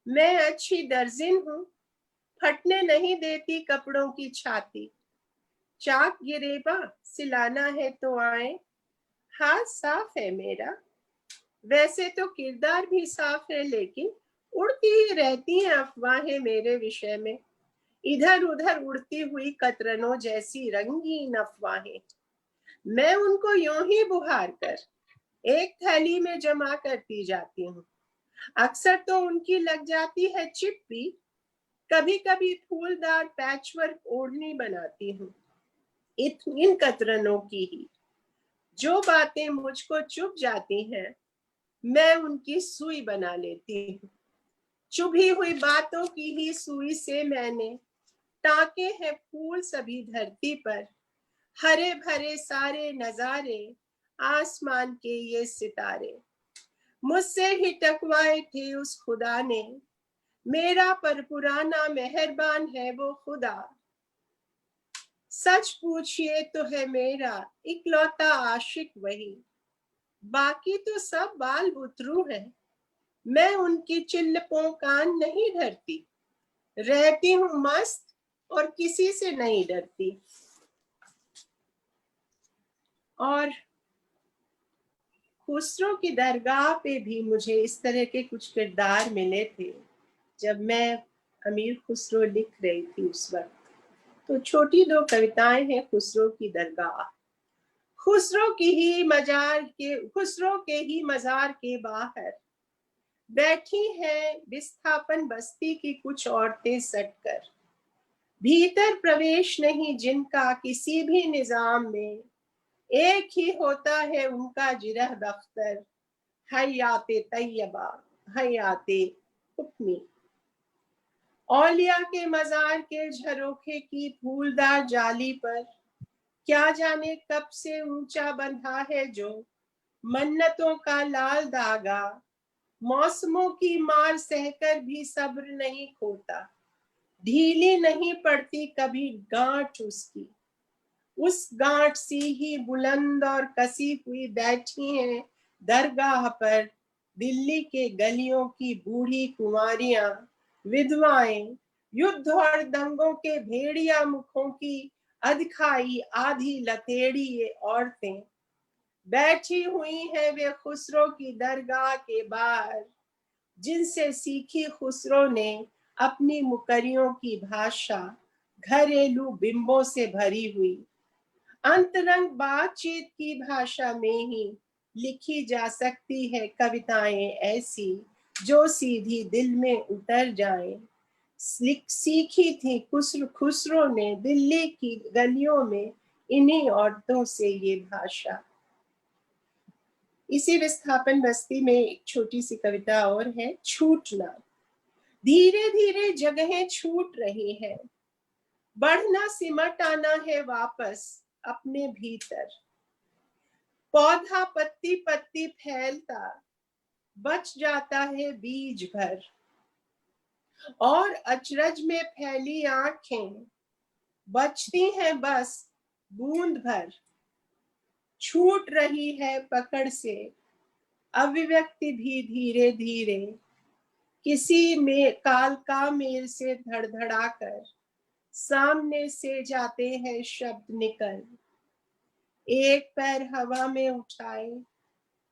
मैं अच्छी दर्जिन हूँ, फटने नहीं देती कपड़ों की छाती। चाक गिरेबा सिलाना है तो आए, हाथ साफ है मेरा। वैसे तो किरदार भी साफ है, लेकिन उड़ती ही रहती हैं अफवाहें मेरे विषय में, इधर उधर उड़ती हुई कतरनों जैसी रंगीन अफवाहें। मैं उनको यूं ही बुहार कर एक थैली में जमा करती जाती हूँ। अक्सर तो उनकी लग जाती है चिप्पी, कभी कभी फूलदार पैचवर्क ओढ़नी बनाती हूँ इन कतरनों की ही। जो बातें मुझको चुभ जाती हैं, मैं उनकी सुई बना लेती हूँ। चुभी हुई बातों की ही सुई से मैंने टाके हैं फूल सभी धरती पर, हरे भरे सारे नजारे, आसमान के ये सितारे। मुझसे ही टकवाए थे उस खुदा ने, मेरा पर पुराना मेहरबान है वो खुदा। सच पूछिए तो है मेरा इकलौता आशिक वही, बाकी तो सब बाल बुतरू है। मैं उनकी चिल्लपों का नहीं डरती, रहती हूँ मस्त और किसी से नहीं डरती। और खुसरो की दरगाह पे भी मुझे इस तरह के कुछ किरदार मिले थे जब मैं अमीर खुसरो लिख रही थी उस वक्त। तो छोटी दो कविताएं हैं खुसरो की दरगाह। खुसरो के ही मजार के बाहर बैठी हैं विस्थापन बस्ती की कुछ औरतें सटकर, भीतर प्रवेश नहीं जिनका किसी भी निजाम में, एक ही होता है उनका जिरह दफ्तर, हयाते तैयबा हयाते हुक्मी। औलिया के मजार के झरोखे की फूलदार जाली पर क्या जाने कब से ऊंचा बंधा है जो मन्नतों का लाल धागा, मौसमों की मार सहकर भी सब्र नहीं खोता, ढीली नहीं पड़ती कभी गांठ उसकी, उस गांठ सी ही बुलंद और कसी हुई बैठी हैं दरगाह पर दिल्ली के गलियों की बूढ़ी कुंवारियां, विधवाएं, युद्ध और दंगों के भेड़िया मुखों की अधखाई आधी लतेड़ी ये औरतें बैठी हुई हैं वे खुसरो की दरगाह के बाहर, जिनसे सीखी खुसरो ने अपनी मुकरियों की भाषा, घरेलू बिंबों से भरी हुई अंतरंग बातचीत की भाषा में ही लिखी जा सकती है कविताएं ऐसी जो सीधी दिल में उतर जाएं। सीखी थी खुसरो ने दिल्ली की गलियों में इन्हीं औरतों से ये भाषा। इसी विस्थापन बस्ती में एक छोटी सी कविता और है, छूटना। धीरे धीरे जगहें छूट रही हैं, बढ़ना सिमट आना है वापस अपने भीतर, पौधा पत्ती पत्ती फैलता बच जाता है बीज भर, और अचरज में फैली आंखें बचती हैं बस बूंद भर, छूट रही है पकड़ से अभिव्यक्ति भी धीरे धीरे, किसी में काल का मेल से धड़धड़ा कर सामने से जाते हैं शब्द निकल, एक पैर हवा में उठाए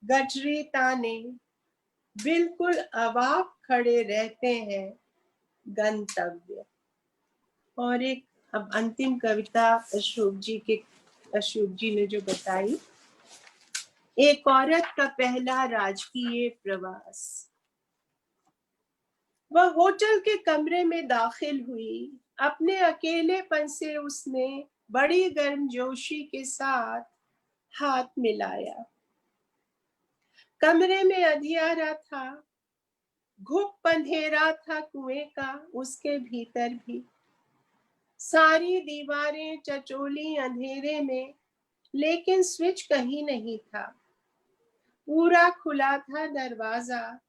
गठरी ताने बिल्कुल अवाक खड़े रहते हैं गंतव्य। और एक अब अंतिम कविता अशोक जी ने जो बताई, एक औरत का पहला राजकीय प्रवास। वह होटल के कमरे में दाखिल हुई, अपने अकेलेपन से उसने बड़ी गर्मजोशी के साथ हाथ मिलाया। कमरे में अंधियारा था, घुप अंधेरा था कुएं का उसके भीतर भी, सारी दीवारें चचोली अंधेरे में, लेकिन स्विच कहीं नहीं था। पूरा खुला था दरवाजा,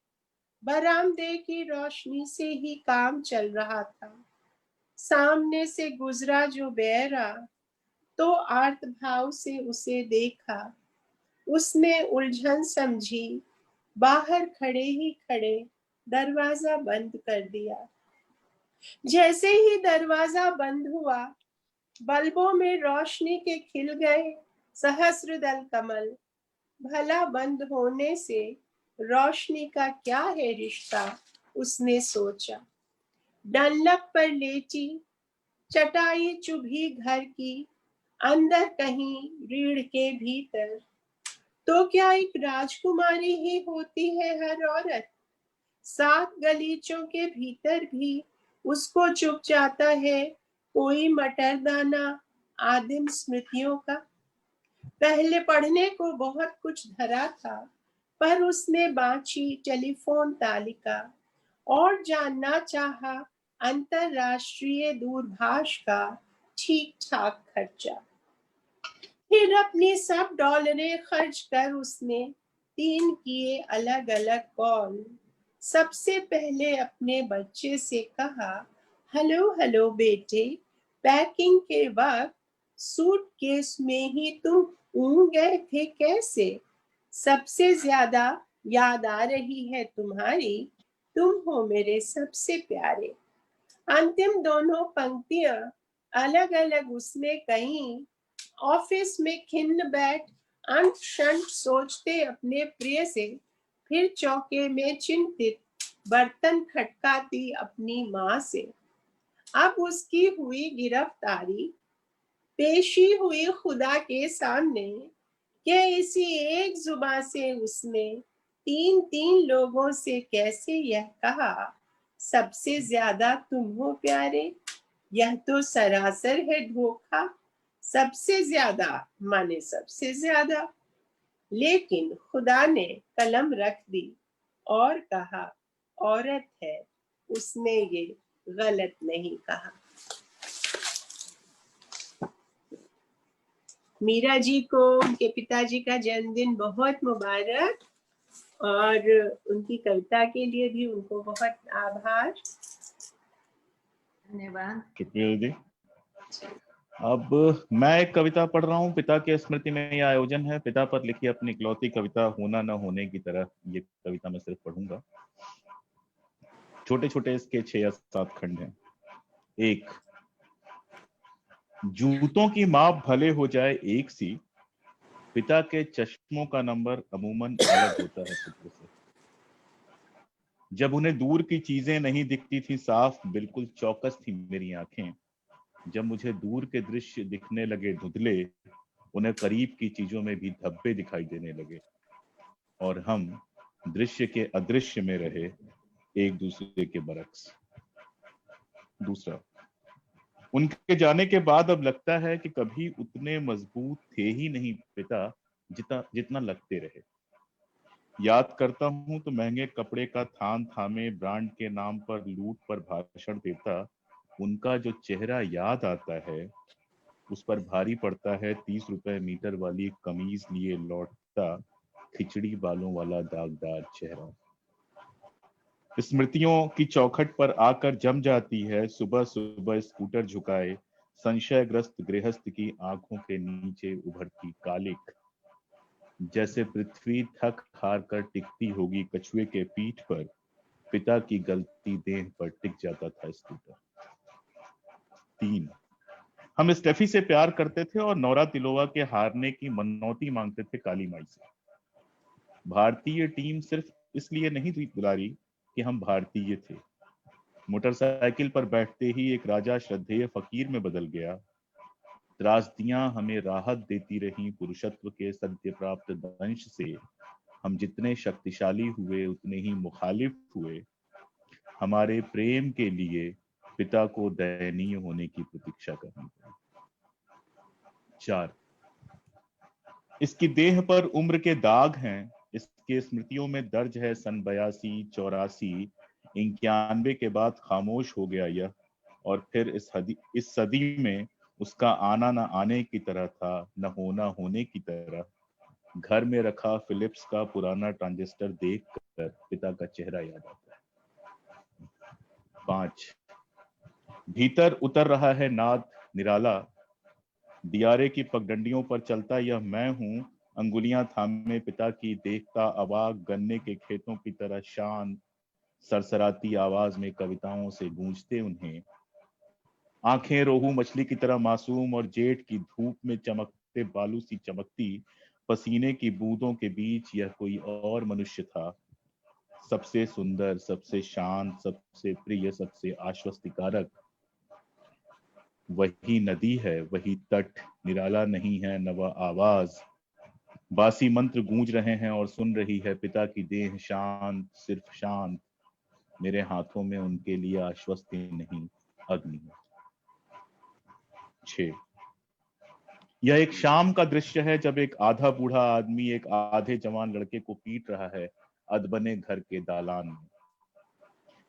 बरामदे की रोशनी से ही काम चल रहा था। सामने से गुजरा जो बेरा तो आर्त भाव से उसे देखा, उसने उलझन समझी, बाहर खड़े ही खड़े दरवाजा बंद कर दिया। जैसे ही दरवाजा बंद हुआ, बल्बों में रोशनी के खिल गए सहस्रदल कमल। भला बंद होने से रोशनी का क्या है रिश्ता, उसने सोचा। डंलप पर लेटी चटाई चुभी घर की, अंदर कहीं रीढ़ के भीतर, तो क्या एक राजकुमारी ही होती है हर औरत? 7 गलीचों के भीतर भी उसको चुप जाता है कोई मटरदाना आदिम स्मृतियों का। पहले पढ़ने को बहुत कुछ धरा था, पर उसने बांची टेलीफोन तालिका और जानना चाहा अंतरराष्ट्रीय दूरभाष का ठीक ठाक खर्चा। फिर अपनी सब डॉलरें खर्च कर उसने 3 किए अलग अलग कॉल। सबसे पहले अपने बच्चे से कहा, हेलो हेलो बेटे, पैकिंग के वक्त सूटकेस में ही तुम ऊँग गए थे कैसे? सबसे ज्यादा याद आ रही है तुम्हारी, तुम हो मेरे सबसे प्यारे। अंतिम दोनों पंक्तियां अलग अलग उसने कहीं। ऑफिस में खिन्न बैठ अंत क्षण सोचते अपने प्रिय से, फिर चौके में चिंतित बर्तन खटकाती अपनी माँ से। अब उसकी हुई गिरफ्तारी, पेशी हुई खुदा के सामने, कि इसी एक जुबान से उसने तीन तीन लोगों से कैसे यह कहा, सबसे ज्यादा तुम हो प्यारे। यह तो सरासर है धोखा, सबसे ज्यादा माने सबसे ज्यादा। लेकिन खुदा ने कलम रख दी और कहा, औरत है, उसने ये गलत नहीं कहा। मीरा जी को उनके पिताजी का जन्मदिन बहुत मुबारक, और उनकी कविता के लिए भी उनको बहुत आभार।
धन्यवाद।
कितनी जी। अब मैं एक कविता पढ़ रहा हूँ। पिता के स्मृति में यह आयोजन है। पिता पर लिखी अपनी इकलौती कविता होना न होने की तरह ये कविता मैं सिर्फ पढ़ूंगा। छोटे छोटे इसके 6 या 7 खंड हैं। 1, जूतों की माप भले हो जाए एक सी, पिता के चश्मों का नंबर अमूमन अलग होता है पुत्र से। जब उन्हें दूर की चीजें नहीं दिखती थी साफ, बिल्कुल चौकस थी मेरी आंखें। जब मुझे दूर के दृश्य दिखने लगे धुंधले, उन्हें करीब की चीजों में भी धब्बे दिखाई देने लगे, और हम दृश्य के अदृश्य में रहे एक दूसरे के बरक्स। दूसरा, उनके जाने के बाद अब लगता है कि कभी उतने मजबूत थे ही नहीं पिता जितना लगते रहे। याद करता हूं तो महंगे कपड़े का थान थामे ब्रांड के नाम पर लूट पर भाषण देता उनका जो चेहरा याद आता है, उस पर भारी पड़ता है 30 रुपए मीटर वाली कमीज लिए लौटता खिचड़ी बालों वाला दागदार चेहरा। स्मृतियों की चौखट पर आकर जम जाती है सुबह सुबह स्कूटर झुकाए संशयग्रस्त गृहस्थ की आंखों के नीचे उभरती कालिक। जैसे पृथ्वी थक हार कर टिकती होगी कछुए के पीठ पर, पिता की गलती देह पर टिक जाता था स्कूटर। 3, हम स्टेफी से प्यार करते थे और नौरा तिलोवा के हारने की मनौती मांगते थे काली माई से। भारतीय टीम सिर्फ इसलिए नहीं दुलारी कि हम भारतीय थे। मोटरसाइकिल पर बैठते ही एक राजा श्रद्धेय फकीर में बदल गया। त्रासदियां हमें राहत देती रही पुरुषत्व के सद्य प्राप्त दंश से। हम जितने शक्तिशाली हुए उतने ही मुखालिफ हुए। हमारे प्रेम के लिए पिता को दयनीय होने की प्रतीक्षा करनी पड़ी। 4, इसकी देह पर उम्र के दाग हैं। इसके स्मृतियों में दर्ज है सन 82, 84, 91 के बाद खामोश हो गया यह, और फिर इस सदी में उसका आना न आने की तरह था, न होना होने की तरह। घर में रखा फिलिप्स का पुराना ट्रांजिस्टर देखकर पिता का चेहरा याद आता है। 5, भीतर उतर रहा है नाद निराला। दियारे की पगडंडियों पर चलता यह मैं हूं, अंगुलियां थामे पिता की देखता अवाक गन्ने के खेतों की तरह शांत सरसराती आवाज में कविताओं से गूंजते उन्हें। आंखें रोहू मछली की तरह मासूम और जेठ की धूप में चमकते बालू सी चमकती। पसीने की बूंदों के बीच यह कोई और मनुष्य था, सबसे सुंदर, सबसे शांत, सबसे प्रिय, सबसे आश्वस्तिकारक। वही नदी है, वही तट, निराला नहीं है न वह आवाज। बासी मंत्र गूंज रहे हैं और सुन रही है पिता की देह शांत, सिर्फ शांत। मेरे हाथों में उनके लिए आश्वस्ति नहीं, अग्नि। 6, यह एक शाम का दृश्य है जब एक आधा बूढ़ा आदमी एक आधे जवान लड़के को पीट रहा है अधबने घर के दालान में।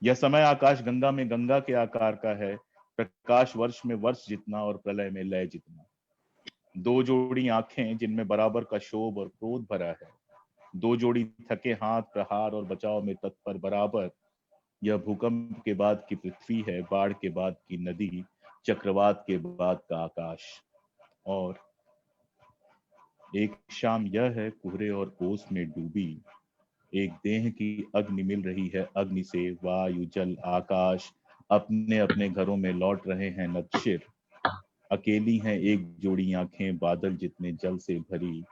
यह समय आकाश गंगा में गंगा के आकार का है, प्रकाश वर्ष में वर्ष जितना और प्रलय में लय जितना। 2 जोड़ी आंखें जिनमें बराबर का शोभ और क्रोध भरा है। 2 जोड़ी थके हाथ प्रहार और बचाव में तत्पर बराबर। यह भूकंप के बाद की पृथ्वी है, बाढ़ के बाद की नदी, चक्रवात के बाद का आकाश। और एक शाम यह है कोहरे और ओस में डूबी, एक देह की अग्नि मिल रही है अग्नि से, वायु जल आकाश अपने अपने घरों में लौट रहे हैं नतशिर। अकेली हैं एक जोड़ी आंखें बादल जितने जल से भरी,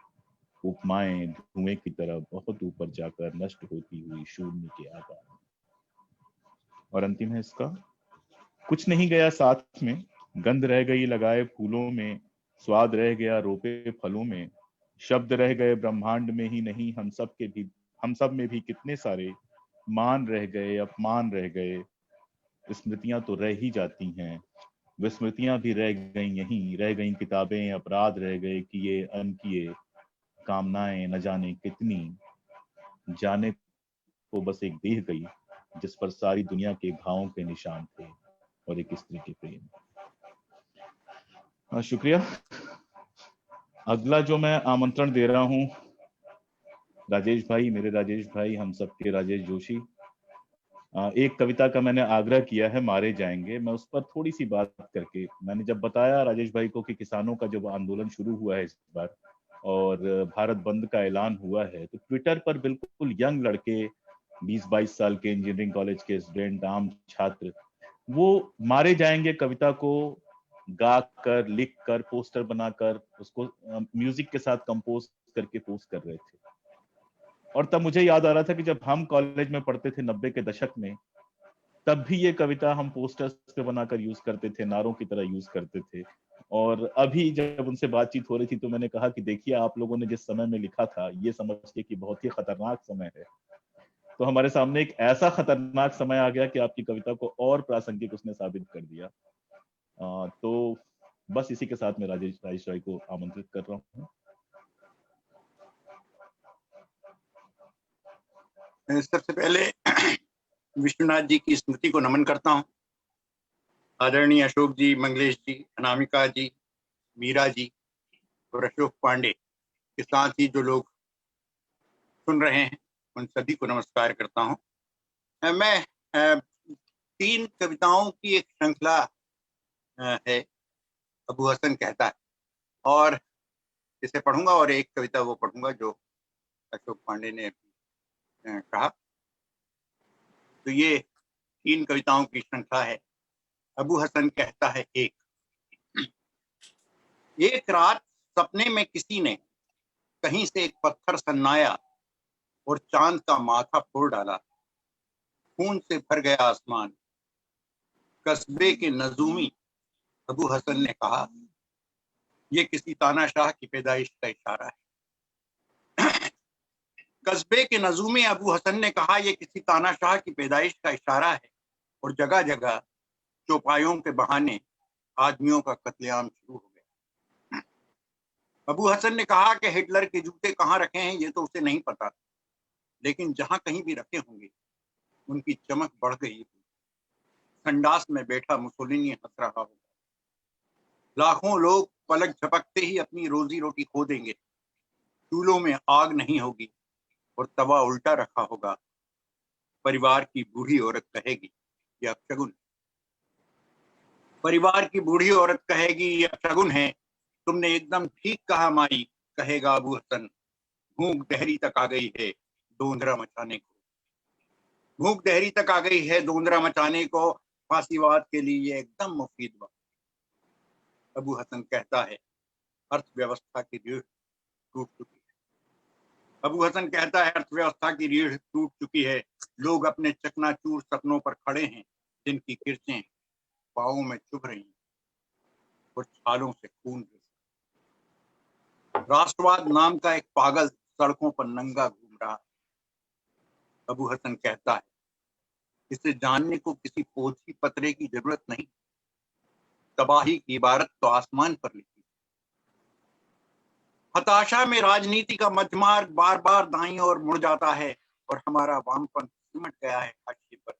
उपमाएं धुएं की तरह बहुत ऊपर जाकर नष्ट होती हुई शून्य के आकार। और अंतिम है इसका, कुछ नहीं गया साथ में, गंध रह गई लगाए फूलों में, स्वाद रह गया रोपे फलों में, शब्द रह गए ब्रह्मांड में ही नहीं हम सब में भी कितने सारे, मान रह गए अपमान रह गए, स्मृतियां तो रह ही जाती हैं, विस्मृतियां भी रह गई यहीं, रह गई किताबें, अपराध रह गए किए अनकिए, कामनाएं न जाने कितनी, जाने को बस एक देह गई जिस पर सारी दुनिया के घावों के निशान थे और एक स्त्री के प्रेम। शुक्रिया। अगला जो मैं आमंत्रण दे रहा हूं, राजेश भाई, मेरे राजेश भाई, हम सबके राजेश जोशी। एक कविता का मैंने आग्रह किया है, मारे जाएंगे। मैं उस पर थोड़ी सी बात करके, मैंने जब बताया राजेश भाई को कि किसानों का जब आंदोलन शुरू हुआ है इस बार और भारत बंद का ऐलान हुआ है, तो ट्विटर पर बिल्कुल यंग लड़के 20-22 साल के इंजीनियरिंग कॉलेज के स्टूडेंट, आम छात्र, वो मारे जाएंगे कविता को गा कर, लिख कर, पोस्टर बनाकर उसको म्यूजिक के साथ कंपोज करके पोस्ट कर रहे थे। और तब मुझे याद आ रहा था कि जब हम कॉलेज में पढ़ते थे 90 के दशक में, तब भी ये कविता हम पोस्टर्स पे बनाकर यूज करते थे, नारों की तरह यूज करते थे। और अभी जब उनसे बातचीत हो रही थी तो मैंने कहा कि देखिए, आप लोगों ने जिस समय में लिखा था ये समझ के कि बहुत ही खतरनाक समय है, तो हमारे सामने एक ऐसा खतरनाक समय आ गया कि आपकी कविता को और प्रासंगिक उसने साबित कर दिया। तो बस इसी के साथ मैं राजेश राय को आमंत्रित कर रहा हूँ।
सबसे पहले विश्वनाथ जी की स्मृति को नमन करता हूँ। आदरणीय अशोक जी, मंगलेश जी, अनामिका जी, मीरा जी और अशोक पांडे के साथ ही जो लोग सुन रहे हैं उन सभी को नमस्कार करता हूँ। मैं 3 कविताओं की एक श्रृंखला है, अबू हसन कहता है, और इसे पढ़ूंगा और एक कविता वो पढ़ूंगा जो अशोक पांडे ने कहा। तो ये 3 कविताओं की श्रृंखला है। अबू हसन कहता है। एक रात सपने में किसी ने कहीं से एक पत्थर सन्नाया और चांद का माथा फोड़ डाला, खून से भर गया आसमान। कस्बे के नजूमी अबू हसन ने कहा, यह किसी तानाशाह की पैदाइश का इशारा है। कस्बे के नजूमी अबू हसन ने कहा, यह किसी तानाशाह की पैदाइश का इशारा है, और जगह जगह चौपायों के बहाने आदमियों का कत्लेआम शुरू हो गया। अबू हसन ने कहा कि हिटलर के जूते कहाँ रखे हैं ये तो उसे नहीं पता, लेकिन जहां कहीं भी रखे होंगे उनकी चमक बढ़ गई। संडास में बैठा मुसोलिनी हंस रहा होगा। लाखों लोग पलक झपकते ही अपनी रोजी रोटी खो देंगे। चूल्हों में आग नहीं होगी और तवा उल्टा रखा होगा। परिवार की बूढ़ी औरत कहेगी, यह अपशगुन। परिवार की बूढ़ी औरत कहेगी, यह अपशगुन है। तुमने एकदम ठीक कहा माई, कहेगा अबू हसन। भूख दहरी तक आ गई है दोंदरा मचाने को। भूख दहरी तक आ गई है दोंदरा मचाने को। फांसीवाद के लिए एकदम मुफीद बात। अबू हसन कहता है, अर्थव्यवस्था की रीढ़ टूट चुकी है। अबू हसन कहता है, अर्थव्यवस्था की रीढ़ टूट चुकी है। लोग अपने चकनाचूर सपनों पर खड़े हैं, जिनकी किरचें पाँवों में चुभ रही हैं और छालों से खून गिर। राष्ट्रवाद नाम का एक पागल सड़कों पर नंगा घूम रहा है। अबू हसन कहता है, इसे जानने को किसी पोथी पत्रे की जरूरत नहीं। तबाही की इबारत तो आसमान पर लिखी। हताशा में राजनीति का मध्यमार्ग बार बार दाईं ओर मुड़ जाता है और हमारा वामपंथ सिमट गया है हाशिए पर।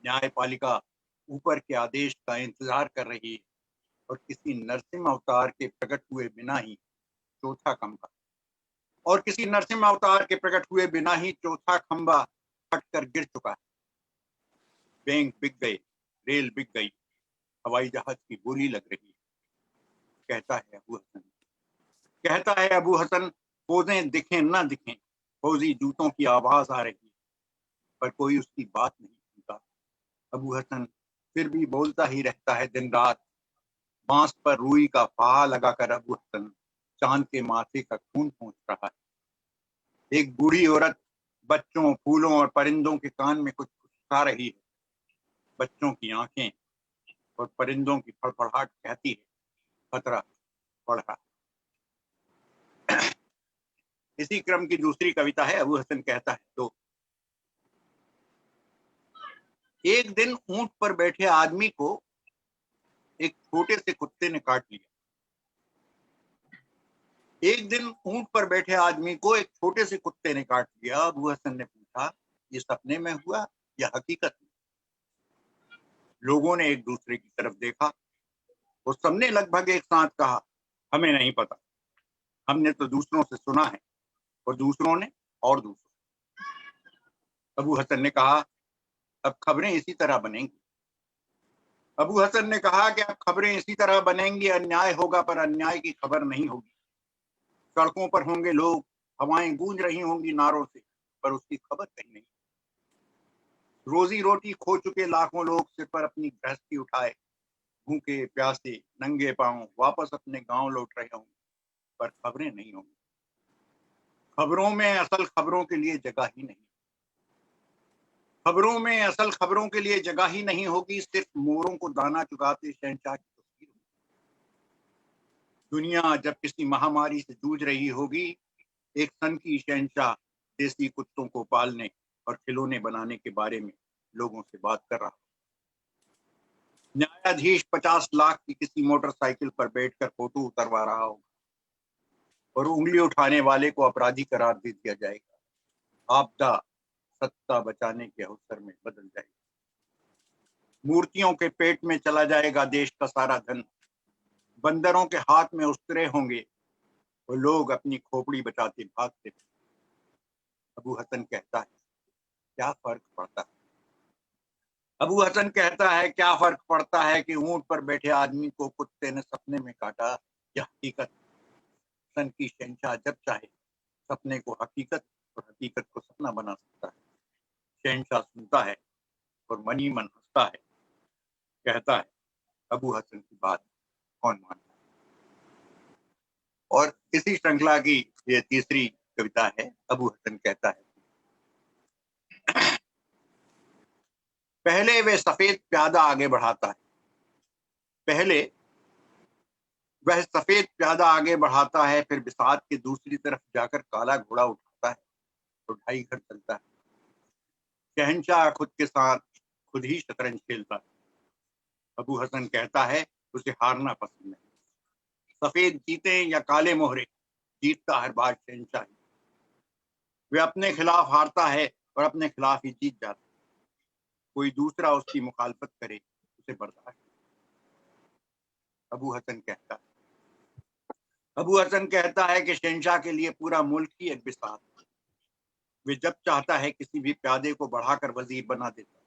न्यायपालिका ऊपर के आदेश का इंतजार कर रही है और किसी नरसिंह अवतार के प्रकट हुए बिना ही चौथा खंभा फटकर गिर चुका है। बैंक बिक गए, रेल बिक गई, हवाई जहाज की बोली लग रही है, कहता है अबू हसन। फौजें दिखें ना दिखें, फौजी जूतों की आवाज आ रही है, पर कोई उसकी बात नहीं सुनता। अबू हसन फिर भी बोलता ही रहता है दिन रात। बांस पर रुई का फाहा लगाकर अबू हसन चांद के माथे का खून पोंछ रहा है। एक बूढ़ी औरत बच्चों, फूलों और परिंदों के कान में कुछ फुसका रही है। बच्चों की आंखें और परिंदों की फड़फड़ाहट कहती है खतरा बढ़ रहा है। इसी क्रम की दूसरी कविता है। अबू हसन कहता है तो एक दिन ऊंट पर बैठे आदमी को एक छोटे से कुत्ते ने काट लिया। एक दिन ऊंट पर बैठे आदमी को एक छोटे से कुत्ते ने काट लिया। अबू हसन ने पूछा, ये सपने में हुआ या हकीकत में? लोगों ने एक दूसरे की तरफ देखा और सबने लगभग एक साथ कहा, हमें नहीं पता, हमने तो दूसरों से सुना है। और दूसरों ने और दूसरों। अबू हसन ने कहा, अब खबरें इसी तरह बनेंगी। अबू हसन ने कहा कि अब खबरें इसी तरह बनेंगी, अन्याय होगा पर अन्याय की खबर नहीं होगी। सड़कों पर होंगे लोग, हवाएं गूंज रही होंगी नारों से, पर उसकी खबर कहीं नहीं। रोजी रोटी खो चुके लाखों लोग सिर पर अपनी गृहस्थी उठाए, भूखे प्यासे नंगे पांव वापस अपने गांव लौट रहे होंगे, पर खबरें नहीं होंगी। खबरों में असल खबरों के लिए जगह ही नहीं। खबरों में असल खबरों के लिए जगह ही नहीं होगी, सिर्फ मोरों को दाना चुगाते शहंशाह की तस्वीर होगी। दुनिया जब किसी महामारी से जूझ रही होगी, एक सन की शहंशाह देसी कुत्तों को पालने और खिलौने बनाने के बारे में लोगों से बात कर रहा। न्यायाधीश 50 लाख की किसी मोटरसाइकिल पर बैठकर फोटो उतरवा रहा होगा और उंगली उठाने वाले को अपराधी करार दे दिया जाएगा। आपदा सत्ता बचाने के अवसर में बदल जाएगी। मूर्तियों के पेट में चला जाएगा देश का सारा धन। बंदरों के हाथ में उस्तरे होंगे और लोग अपनी खोपड़ी बचाते भागते। अबू हसन कहता है, क्या फर्क पड़ता है? अबू हसन कहता है, क्या फर्क पड़ता है कि ऊंट पर बैठे आदमी को कुत्ते ने सपने में काटा या हकीकत? सन की शहंशाह जब चाहे सपने को हकीकत और हकीकत को सपना बना सकता है। शहंशाह सुनता है और मन ही मन हंसता है। कहता है, अबू हसन की बात कौन मानता है? और इसी श्रृंखला की ये तीसरी कविता है। अबू हसन कहता है, पहले वे सफेद प्यादा आगे बढ़ाता है। पहले वह सफेद प्यादा आगे बढ़ाता है, फिर बिसात के दूसरी तरफ जाकर काला घोड़ा उठाता है तो ढाई घर चलता है। शहंशाह खुद के साथ खुद ही शतरंज खेलता है। अबू हसन कहता है, उसे हारना पसंद नहीं। सफेद जीते या काले मोहरे, जीतता हर बार शहंशाह ही। वे अपने खिलाफ हारता है और अपने खिलाफ ही जीत जाता है। कोई दूसरा उसकी मुखालफत करे उसे बर्दाश्त। अबू हसन कहता है, अबू हसन कहता है कि शहंशाह के लिए पूरा मुल्क ही एक बिसात है। वे जब चाहता है किसी भी प्यादे को बढ़ाकर वजीर बना देता है।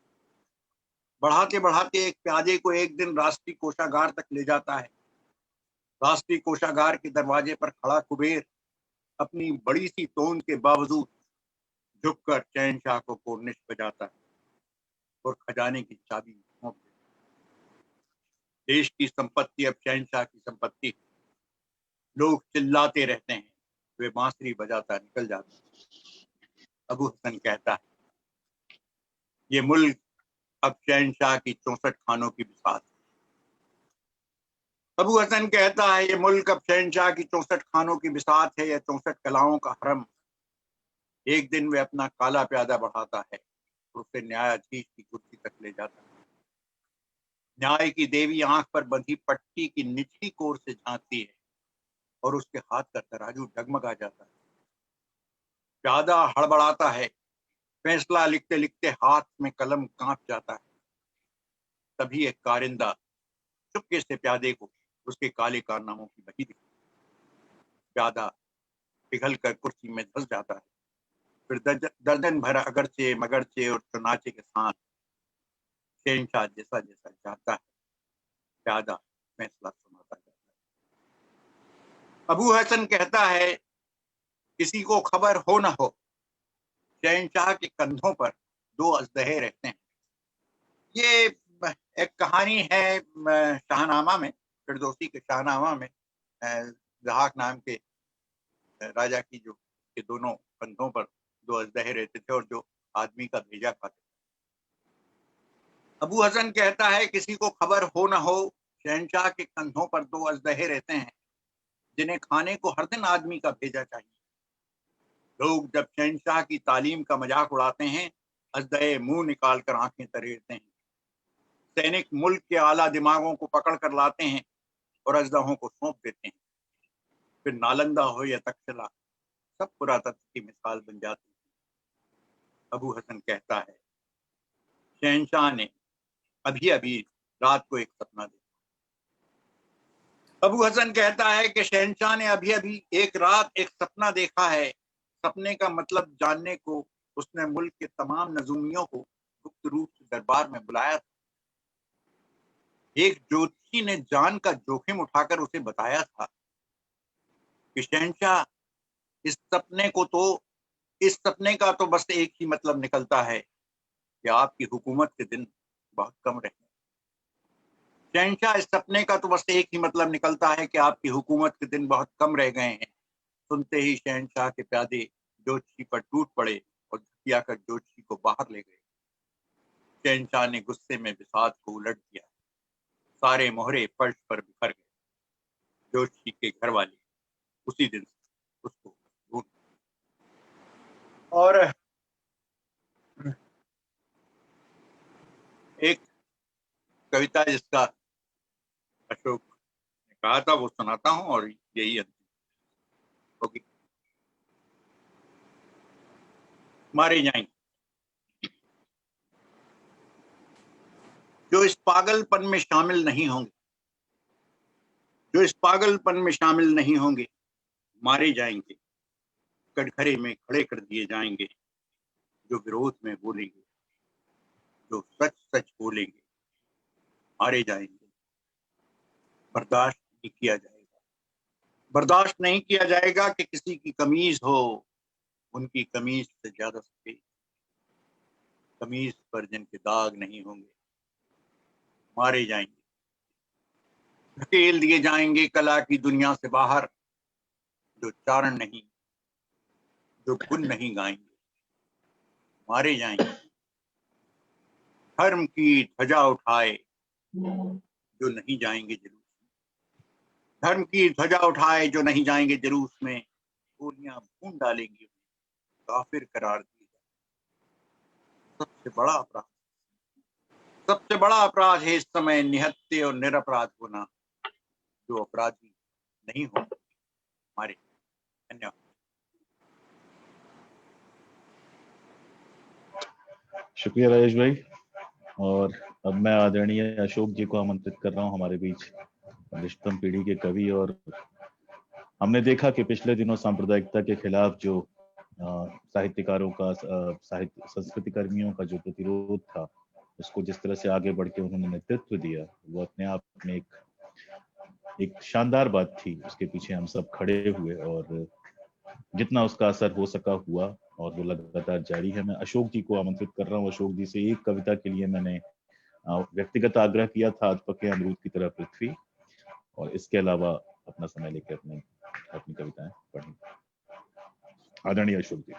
बढ़ाते बढ़ाते एक प्यादे को एक दिन राष्ट्रीय कोषागार तक ले जाता है। राष्ट्रीय कोषागार के दरवाजे पर खड़ा कुबेर अपनी बड़ी सी तोंद के बावजूद झुककर शहंशाह को कोर्निश बजाता है और खजाने की चाबी सौंप देता है। देश की संपत्ति अब शहंशाह की संपत्ति है। लोग चिल्लाते रहते हैं, वे बांसुरी बजाता निकल जाता है। अबू हसन कहता है, ये मुल्क अब शहंशाह की 64 खानों की बिसात है। अबू हसन कहता है, ये मुल्क अब शहंशाह की 64 खानों की बिसात है या 64 कलाओं का हरम। एक दिन वे अपना काला प्यादा बढ़ाता है और उसे न्यायाधीश की कुर्सी तक ले जाता है। न्याय की देवी आंख पर बंधी पट्टी की निचली कोर से झांकती है और उसके हाथ का तराजू डगमगा जाता है। प्यादा हड़बड़ाता है, फैसला लिखते लिखते हाथ में कलम कांप जाता है। तभी एक कारिंदा चुपके से प्यादे को उसके काले कारनामों की बही दिखती। प्यादा पिघल कर कुर्सी में धंस जाता है। फिर दर्जन भर अगरचे मगरचे और चुनाचे के साथ शहंशाह जैसा जैसा चाहता है प्यादा फैसला सुनाता जाता है। अबू हसन कहता है, किसी को खबर हो न हो, शहंशाह के कंधों पर 2 अजदहे रहते हैं। ये एक कहानी है शाहनामा में, फिरदौसी के शाहनामा में ज़हाक नाम के राजा की जो के दोनों कंधों पर 2 अजदहे रहते थे और जो आदमी का भेजा खाते थे। अबू हसन कहता है किसी को खबर हो ना हो, शहंशाह के कंधों पर 2 अजदहे रहते हैं जिन्हें खाने को हर दिन आदमी का भेजा चाहिए। लोग जब शहंशाह की तालीम का मजाक उड़ाते हैं, अजदहे मुंह निकाल कर आंखें तरेड़ते हैं। सैनिक मुल्क के आला दिमागों को पकड़ कर लाते हैं और अजदहों को सौंप देते हैं। फिर नालंदा हो या तक्षशिला, सब पुरातत्व की मिसाल बन जाती है। अबू हसन कहता है शहंशाह ने अभी अभी रात को एक सपना देखा। अबू हसन कहता है कि शहंशाह ने अभी अभी एक रात एक सपना देखा है। सपने का मतलब जानने को उसने मुल्क के तमाम नजूमियों को गुप्त रूप से दरबार में बुलाया था। एक ज्योतिषी ने जान का जोखिम उठाकर उसे बताया था कि शहंशाह इस सपने का तो बस एक ही मतलब निकलता है कि आपकी हुकूमत के दिन बहुत कम रहे। शहंशाह इस सपने का तो बस एक ही मतलब निकलता है कि आपकी हुकूमत के दिन बहुत कम रह गए हैं। सुनते ही शहंशाह के प्यादे ज्योतिषी पर टूट पड़े और झुकिया कर ज्योतिषी को बाहर ले गए। शहंशाह ने गुस्से में बिसात को उलट दिया। सारे मोहरे फर्श पर बिखर गए। ज्योतिषी के घर वाले उसी दिन उसको ढूंढ। और एक कविता जिसका अशोक ने कहा था वो सुनाता हूं और यही अंतिम होगी। मारे जाएंगे जो इस पागलपन में शामिल नहीं होंगे, जो इस पागलपन में शामिल नहीं होंगे, मारे जाएंगे। कटघरे में खड़े कर दिए जाएंगे। जो विरोध में बोलेंगे, जो सच सच बोलेंगे, मारे जाएंगे। बर्दाश्त नहीं किया जाएगा, बर्दाश्त नहीं किया जाएगा कि किसी की कमीज हो उनकी कमीज से ज्यादा सफेद, कमीज पर जिनके दाग नहीं होंगे, मारे जाएंगे। धकेल दिए जाएंगे कला की दुनिया से बाहर। जो चारण नहीं, जो गुण नहीं गाएंगे, मारे जाएंगे। धर्म की ध्वजा उठाए जो नहीं जाएंगे जुलूस में, धर्म की ध्वजा उठाए जो नहीं जाएंगे जुलूस में, गोलियां भून डालेंगी, काफिर करार दिए जाएंगे। सबसे बड़ा अपराध है इस समय निहत्थे और निरपराध होना। जो अपराधी नहीं हो हमारे। धन्यवाद।
शुक्रिया राजेश भाई। और अब मैं आदरणीय अशोक जी को आमंत्रित कर रहा हूं हमारे बीच, निष्ठम पीढ़ी के कवि। और हमने देखा कि पिछले दिनों सांप्रदायिकता के खिलाफ जो साहित्यकारों का, साहित्य संस्कृति कर्मियों का जो प्रतिरोध था, उसको जिस तरह से आगे बढ़ के उन्होंने नेतृत्व दिया, वो अपने आप में एक शानदार बात थी। उसके पीछे हम सब खड़े हुए और जितना उसका असर हो सका हुआ, और वो लगातार जारी है। मैं अशोक जी को आमंत्रित कर रहा हूँ। अशोक जी से एक कविता के लिए मैंने व्यक्तिगत आग्रह किया था, आज पके अमरूद की तरह पृथ्वी, और इसके अलावा अपना समय लेकर अपनी कविताएं पढ़ें। आदरणीय अशोक जी।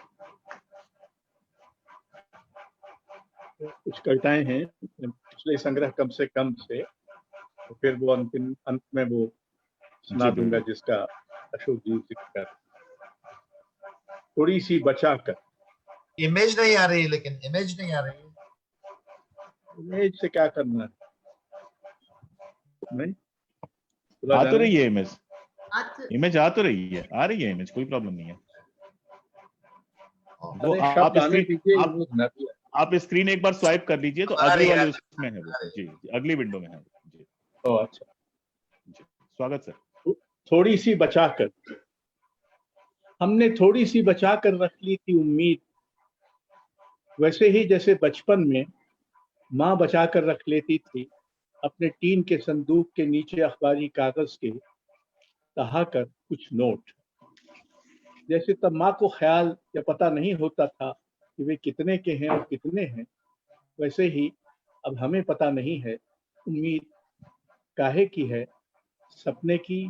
कुछ कविताएं हैं पिछले संग्रह कम से कम से, तो फिर वो अंतिम अंत में वो सुना दूंगा जिसका अशोक जी जिक्र कर। थोड़ी सी बचा कर।
इमेज नहीं आ रही, लेकिन इमेज नहीं आ रही है।
इमेज से क्या करना है? नहीं
आ तो रही है इमेज, इमेज आ तो रही है, आ रही है इमेज, कोई प्रॉब्लम नहीं है। वो आप स्क्रीन एक बार स्वाइप कर लीजिए तो अगली वाली उसमें है वो। जी, अगली विंडो में है जी।
ओह अच्छा
जी, स्वागत सर।
थोड़ी सी बचा कर। हमने थोड़ी सी बचा कर रख ली थी उम्मीद, वैसे ही जैसे बचपन में माँ बचा कर रख लेती थी अपने टीन के संदूक के नीचे अखबारी कागज के तहा कर कुछ नोट। जैसे तब माँ को ख्याल या पता नहीं होता था कि वे कितने के हैं और कितने हैं, वैसे ही अब हमें पता नहीं है उम्मीद काहे की है, सपने की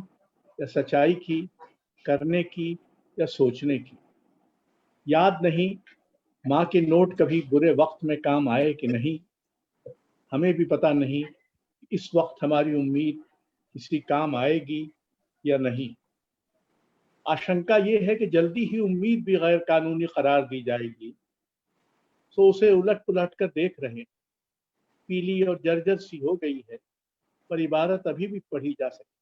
या सच्चाई की, करने की या सोचने की। याद नहीं माँ के नोट कभी बुरे वक्त में काम आए कि नहीं। हमें भी पता नहीं इस वक्त हमारी उम्मीद किसी काम आएगी या नहीं। आशंका ये है कि जल्दी ही उम्मीद भी गैर कानूनी करार दी जाएगी, तो उसे उलट पुलट कर देख रहे हैं। पीली और जर्जर सी हो गई है, पर इबारत अभी भी पढ़ी जा सकती।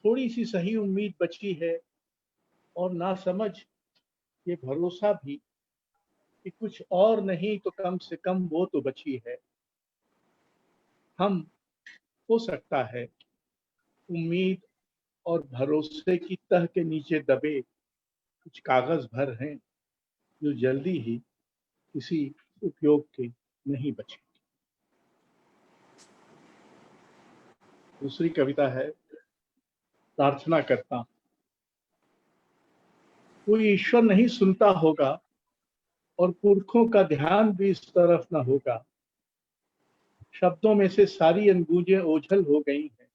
थोड़ी सी सही उम्मीद बची है और ना समझ ये भरोसा भी कि कुछ और नहीं तो कम से कम वो तो बची है। हम हो सकता है उम्मीद और भरोसे की तह के नीचे दबे कुछ कागज भर हैं जो जल्दी ही किसी उपयोग के नहीं बचे। दूसरी कविता है, प्रार्थना करता हूं। कोई ईश्वर नहीं सुनता होगा और पुरखों का ध्यान भी इस तरफ न होगा। शब्दों में से सारी अनगूंजें ओझल हो गई हैं।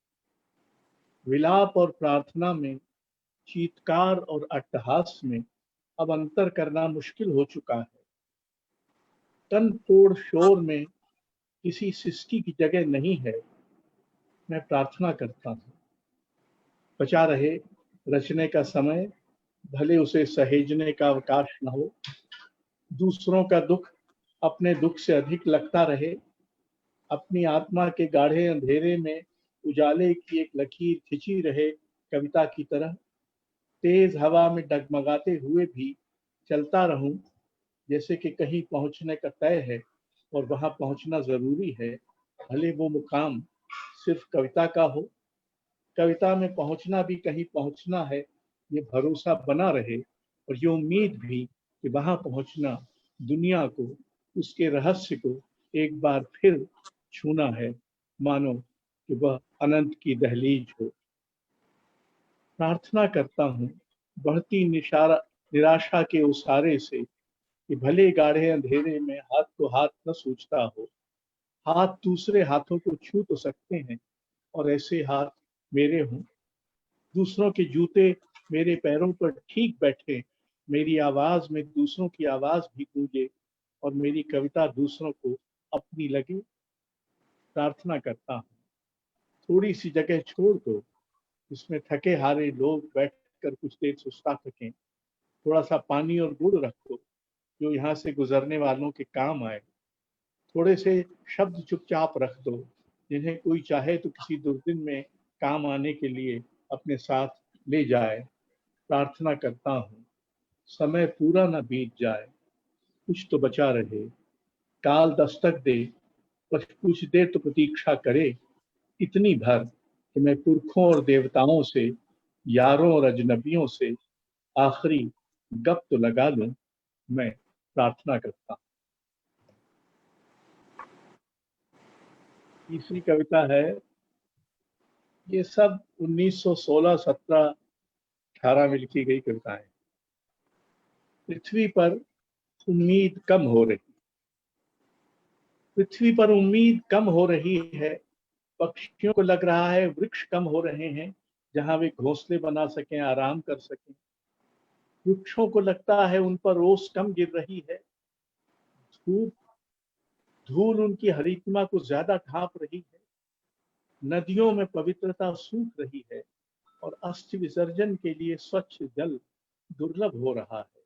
विलाप और प्रार्थना में, चीत्कार और अट्टहास में अब अंतर करना मुश्किल हो चुका है। तन तोड़ शोर में किसी सृष्टि की जगह नहीं है। मैं प्रार्थना करता हूँ, बचा रहे रचने का समय, भले उसे सहेजने का अवकाश न हो। दूसरों का दुख अपने दुख से अधिक लगता रहे। अपनी आत्मा के गाढ़े अंधेरे में उजाले की एक लकीर खिंची रहे कविता की तरह। तेज हवा में डगमगाते हुए भी चलता रहूं, जैसे कि कहीं पहुंचने का तय है और वहां पहुंचना जरूरी है, भले वो मुकाम सिर्फ कविता का हो। कविता में पहुंचना भी कहीं पहुंचना है, ये भरोसा बना रहे और ये उम्मीद भी कि वहां पहुंचना दुनिया को, उसके रहस्य को एक बार फिर छूना है, मानो कि वह अनंत की दहलीज हो। प्रार्थना करता हूँ बढ़ती निराशा के उसारे से कि भले गाढ़े अंधेरे में हाथ को हाथ न सूझता हो। हाथ दूसरे हाथों को छू तो सकते हैं और ऐसे हाथ मेरे हों। दूसरों के जूते मेरे पैरों पर ठीक बैठे, मेरी आवाज में दूसरों की आवाज भी गूंजे और मेरी कविता दूसरों को अपनी लगे। प्रार्थना करता हूँ थोड़ी सी जगह छोड़ दो जिसमें थके हारे लोग बैठकर कुछ देर सुस्ता सकें। थोड़ा सा पानी और गुड़ रखो जो यहाँ से गुजरने वालों के काम आए। थोड़े से शब्द चुपचाप रख दो जिन्हें कोई चाहे तो किसी दुर्दिन में काम आने के लिए अपने साथ ले जाए। प्रार्थना करता हूँ समय पूरा न बीत जाए, कुछ तो बचा रहे। काल दस्तक दे पर कुछ देर तो प्रतीक्षा करे, इतनी भर कि मैं पुरखों और देवताओं से, यारों और अजनबियों से आखिरी गप तो लगा लूं। मैं प्रार्थना करता हूँ। तीसरी कविता है, ये सब 1916, 17, 18 में लिखी गई कविताएं। पृथ्वी पर उम्मीद कम हो रही, पृथ्वी पर उम्मीद कम हो रही है। पक्षियों को लग रहा है वृक्ष कम हो रहे हैं जहां वे घोंसले बना सकें, आराम कर सकें। वृक्षों को लगता है उन पर ओस कम गिर रही है। धूप धूल उनकी हरितमा को ज्यादा ढांप रही है। नदियों में पवित्रता सूख रही है और अस्थि विसर्जन के लिए स्वच्छ जल दुर्लभ हो रहा है।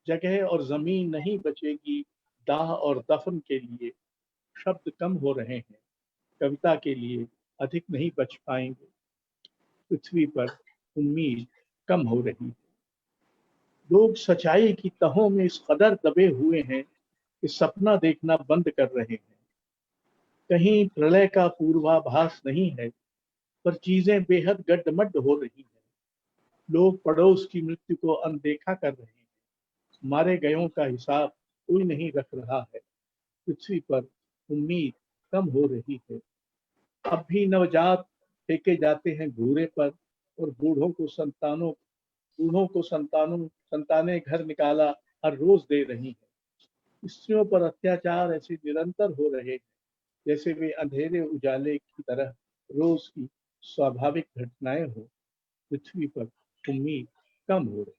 जगह और जमीन नहीं बचेगी दाह और दफन के लिए। शब्द कम हो रहे हैं, कविता के लिए अधिक नहीं बच पाएंगे। पृथ्वी पर उम्मीद कम हो रही है। लोग सच्चाई की तहों में इस कदर दबे हुए हैं कि सपना देखना बंद कर रहे हैं। कहीं प्रलय का पूर्वाभास नहीं है, पर चीजें बेहद गड्ढमड्ढ हो रही हैं। लोग पड़ोस की मृत्यु को अनदेखा कर रहे हैं। मारे गयों का हिसाब कोई नहीं रख रहा है। पृथ्वी पर उम्मीद कम हो रही है। अब भी नवजात फेंके जाते हैं घूरे पर और बूढ़ों को संतानें घर निकाला हर रोज दे रही हैं। स्त्रियों पर अत्याचार ऐसे निरंतर हो रहे हैं जैसे वे अंधेरे उजाले की तरह रोज की स्वाभाविक घटनाएं हो। पृथ्वी पर उम्मीद कम हो रही।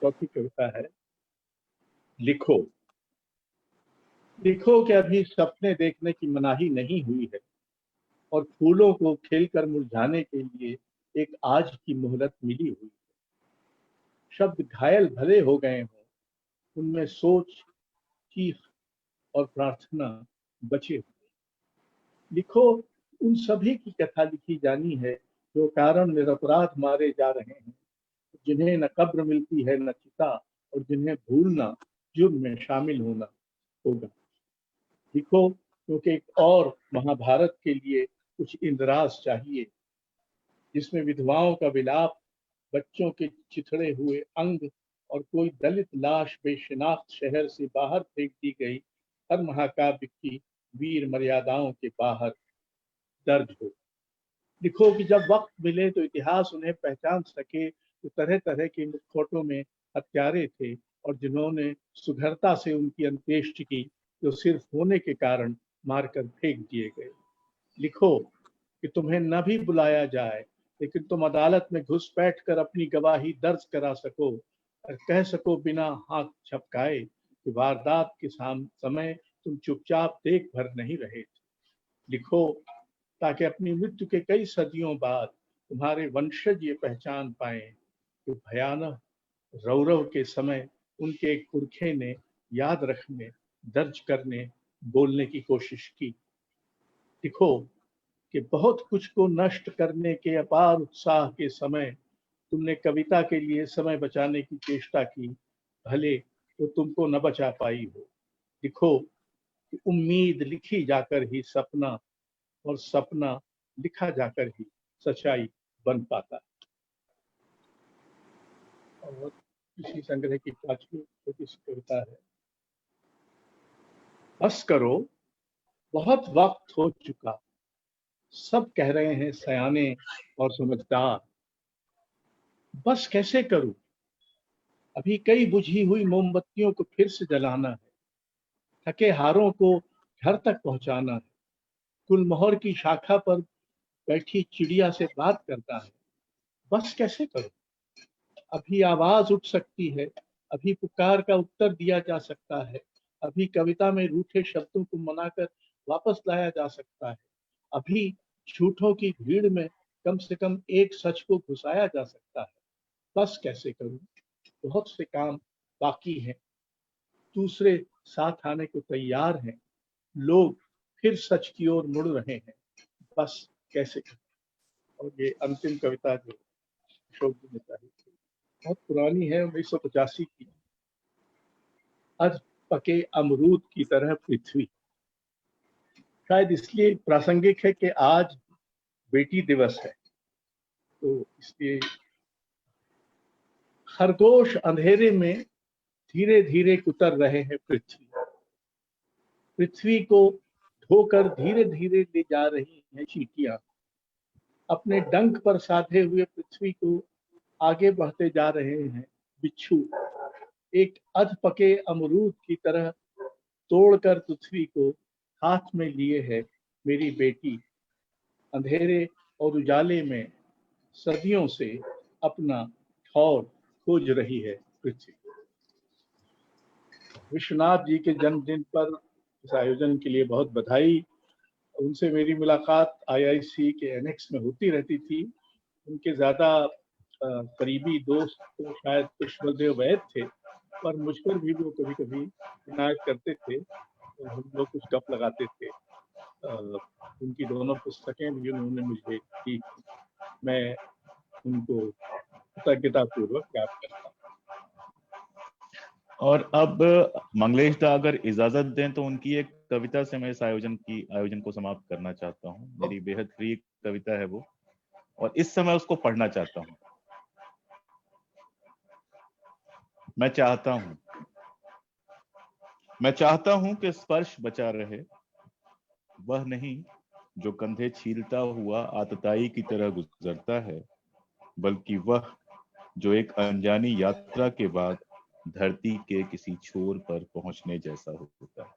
चौथी कविता है लिखो। लिखो कि अभी सपने देखने की मनाही नहीं हुई है और फूलों को खिलकर मुरझाने के लिए एक आज की मोहलत मिली हुई है। शब्द घायल भले हो गए हों, उनमें सोच, चीख और प्रार्थना बचे हुए। लिखो उन सभी की कथा लिखी जानी है जो कारण निरपराध मारे जा रहे हैं, जिन्हें न कब्र मिलती है न चिता, और जिन्हें भूलना जुर्म में शामिल होना होगा। लिखो क्योंकि एक और महाभारत के लिए कुछ इंद्रास चाहिए, जिसमें विधवाओं का विलाप, बच्चों के चिथड़े हुए अंग और कोई दलित लाश बेशनाख्त शहर से बाहर फेंक दी गई हर महाकाव्य की वीर मर्यादाओं के बाहर दर्ज हो। लिखो कि जब वक्त मिले तो इतिहास उन्हें पहचान सके तो तरह तरह के मुखौटों में हत्यारे थे और जिन्होंने सुघरता से उनकी अंत्येष्टि की, जो सिर्फ होने के कारण मारकर फेंक दिए गए। लिखो कि तुम्हें न भी बुलाया जाए लेकिन तुम अदालत में घुसपैठ कर अपनी गवाही दर्ज करा सको और कह सको बिना हाथ झपकाए कि वारदात के समय तुम चुपचाप देख भर नहीं रहे थे। लिखो ताकि अपनी मृत्यु के कई सदियों बाद तुम्हारे वंशज ये पहचान पाए कि भयानक रौरव के समय उनके एक पुरखे ने याद रखने, दर्ज करने, बोलने की कोशिश की। लिखो कि बहुत कुछ को नष्ट करने के अपार उत्साह के समय तुमने कविता के लिए समय बचाने की चेष्टा की, भले वो तुमको न बचा पाई हो। लिखो कि उम्मीद लिखी जाकर ही सपना, और सपना लिखा जाकर ही सच्चाई बन पाता है। और इसी संग्रह की पांचवी छोटी सी कविता है बस करो, बहुत वक्त हो चुका, सब कह रहे हैं सयाने और समझदार, बस कैसे करूं, अभी कई बुझी हुई मोमबत्तियों को फिर से जलाना है, थके हारों को घर तक पहुंचाना है, गुलमोहर की शाखा पर बैठी चिड़िया से बात करता है, बस कैसे करूं, अभी आवाज उठ सकती है, अभी पुकार का उत्तर दिया जा सकता है, अभी कविता में रूठे शब्दों को मनाकर वापस लाया जा सकता है, अभी झूठों की भीड़ में कम से कम एक सच को घुसाया जा सकता है, बस कैसे करूं, बहुत से काम बाकी हैं, दूसरे साथ आने को तैयार हैं, लोग फिर सच की ओर मुड़ रहे हैं, बस कैसे करूं। और ये अंतिम कविता जो अशोक जी ने कही थी बहुत पुरानी है, 1985 की। आज पके अमरूद की तरह पृथ्वी, शायद इसलिए प्रासंगिक है कि आज बेटी दिवस है, तो इसलिए खरगोश अंधेरे में धीरे धीरे कुतर रहे हैं पृथ्वी, पृथ्वी को ढोकर धीरे धीरे ले जा रही हैं चींटियां, अपने डंक पर साधे हुए पृथ्वी को आगे बढ़ते जा रहे हैं बिच्छू, एक अध पके अमरूद की तरह तोड़कर पृथ्वी को हाथ में लिए है मेरी बेटी, अंधेरे और उजाले में सदियों से अपना ठौर खोज रही है पृथ्वी। विश्वनाथ जी के जन्मदिन पर इस आयोजन के लिए बहुत बधाई। उनसे मेरी मुलाकात आईआईसी के एनेक्स में होती रहती थी। उनके ज्यादा करीबी दोस्त तो शायद कृष्णदेव वैद थे, पर मुझ पर भी वो कभी कभी इनायत करते थे और हम लोग कुछ गप लगाते थे। उनकी दोनों पुस्तकें भी उन्होंने मुझे दी, मैं उनको कृतज्ञता पूर्वक याद करता हूँ।
और अब मंगलेश दा अगर इजाजत दें तो उनकी एक कविता से मैं इस आयोजन को समाप्त करना चाहता हूँ। मेरी बेहद प्रिय कविता है वो, और इस समय उसको पढ़ना चाहता हूँ। मैं चाहता हूँ कि स्पर्श बचा रहे, वह नहीं जो कंधे छीलता हुआ आतताई की तरह गुजरता है, बल्कि वह जो एक अनजानी यात्रा के बाद धरती के किसी छोर पर पहुंचने जैसा होता है।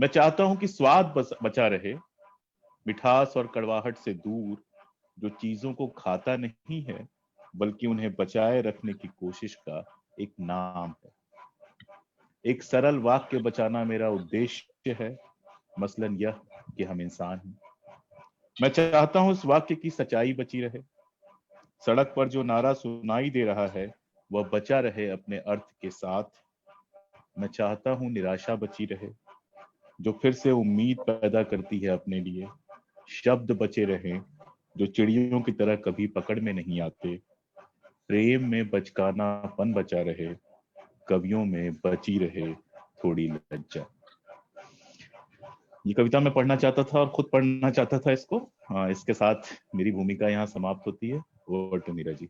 मैं चाहता हूं कि स्वाद बचा रहे, मिठास और कड़वाहट से दूर, जो चीजों को खाता नहीं है बल्कि उन्हें बचाए रखने की कोशिश का एक नाम है। एक सरल वाक्य बचाना मेरा उद्देश्य है, मसलन यह कि हम इंसान हैं। मैं चाहता हूं इस वाक्य की सच्चाई बची रहे। सड़क पर जो नारा सुनाई दे रहा है वह बचा रहे अपने अर्थ के साथ। मैं चाहता हूं निराशा बची रहे, जो फिर से उम्मीद पैदा करती है अपने लिए। शब्द बचे रहें, जो चिड़ियों की तरह कभी पकड़ में नहीं आते। प्रेम में बचकानापन बचा रहे, कवियों में बची रहे थोड़ी लज्जा। ये कविता मैं पढ़ना चाहता था और खुद पढ़ना चाहता था इसको। इसके साथ मेरी भूमिका यहाँ समाप्त होती है। Over to Meera ji.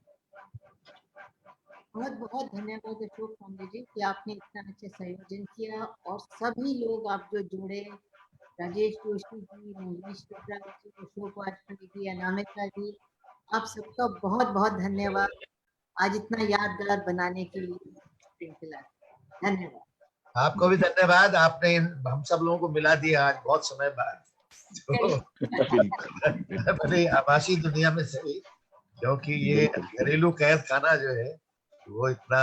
बहुत बहुत धन्यवाद अशोक पांडे जी कि आपने इतना अच्छा संयोजन किया, और सभी लोग आप जो जुड़े, राजेश जोशी जी, मनीष चोपड़ा जी, अशोक वाजपेयी जी, अनामिका जी, आप सबका बहुत बहुत धन्यवाद आज इतना यादगार बनाने के लिए श्रृंखला। धन्यवाद।
आपको भी धन्यवाद, आपने हम सब लोगों को मिला दिया आज बहुत समय बाद। अपनी आभासी दुनिया में सही, क्योंकि ये घरेलू कैद खाना जो है वो इतना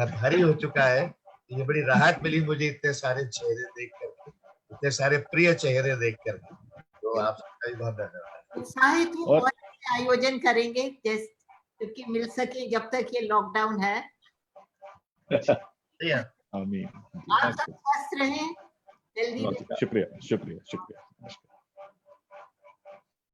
भारी हो चुका है। ये बड़ी राहत मिली मुझे इतने सारे चेहरे देख करके, इतने सारे प्रिय चेहरे देख करके। तो आप सबका भी बहुत धन्यवाद।
उत्साहित हूँ और आयोजन करेंगे जैसे क्योंकि मिल सके जब तक ये लॉकडाउन है।
आमीन।
आप सब स्वस्थ रहें, जल्दी।
शुक्रिया शुक्रिया शुक्रिया।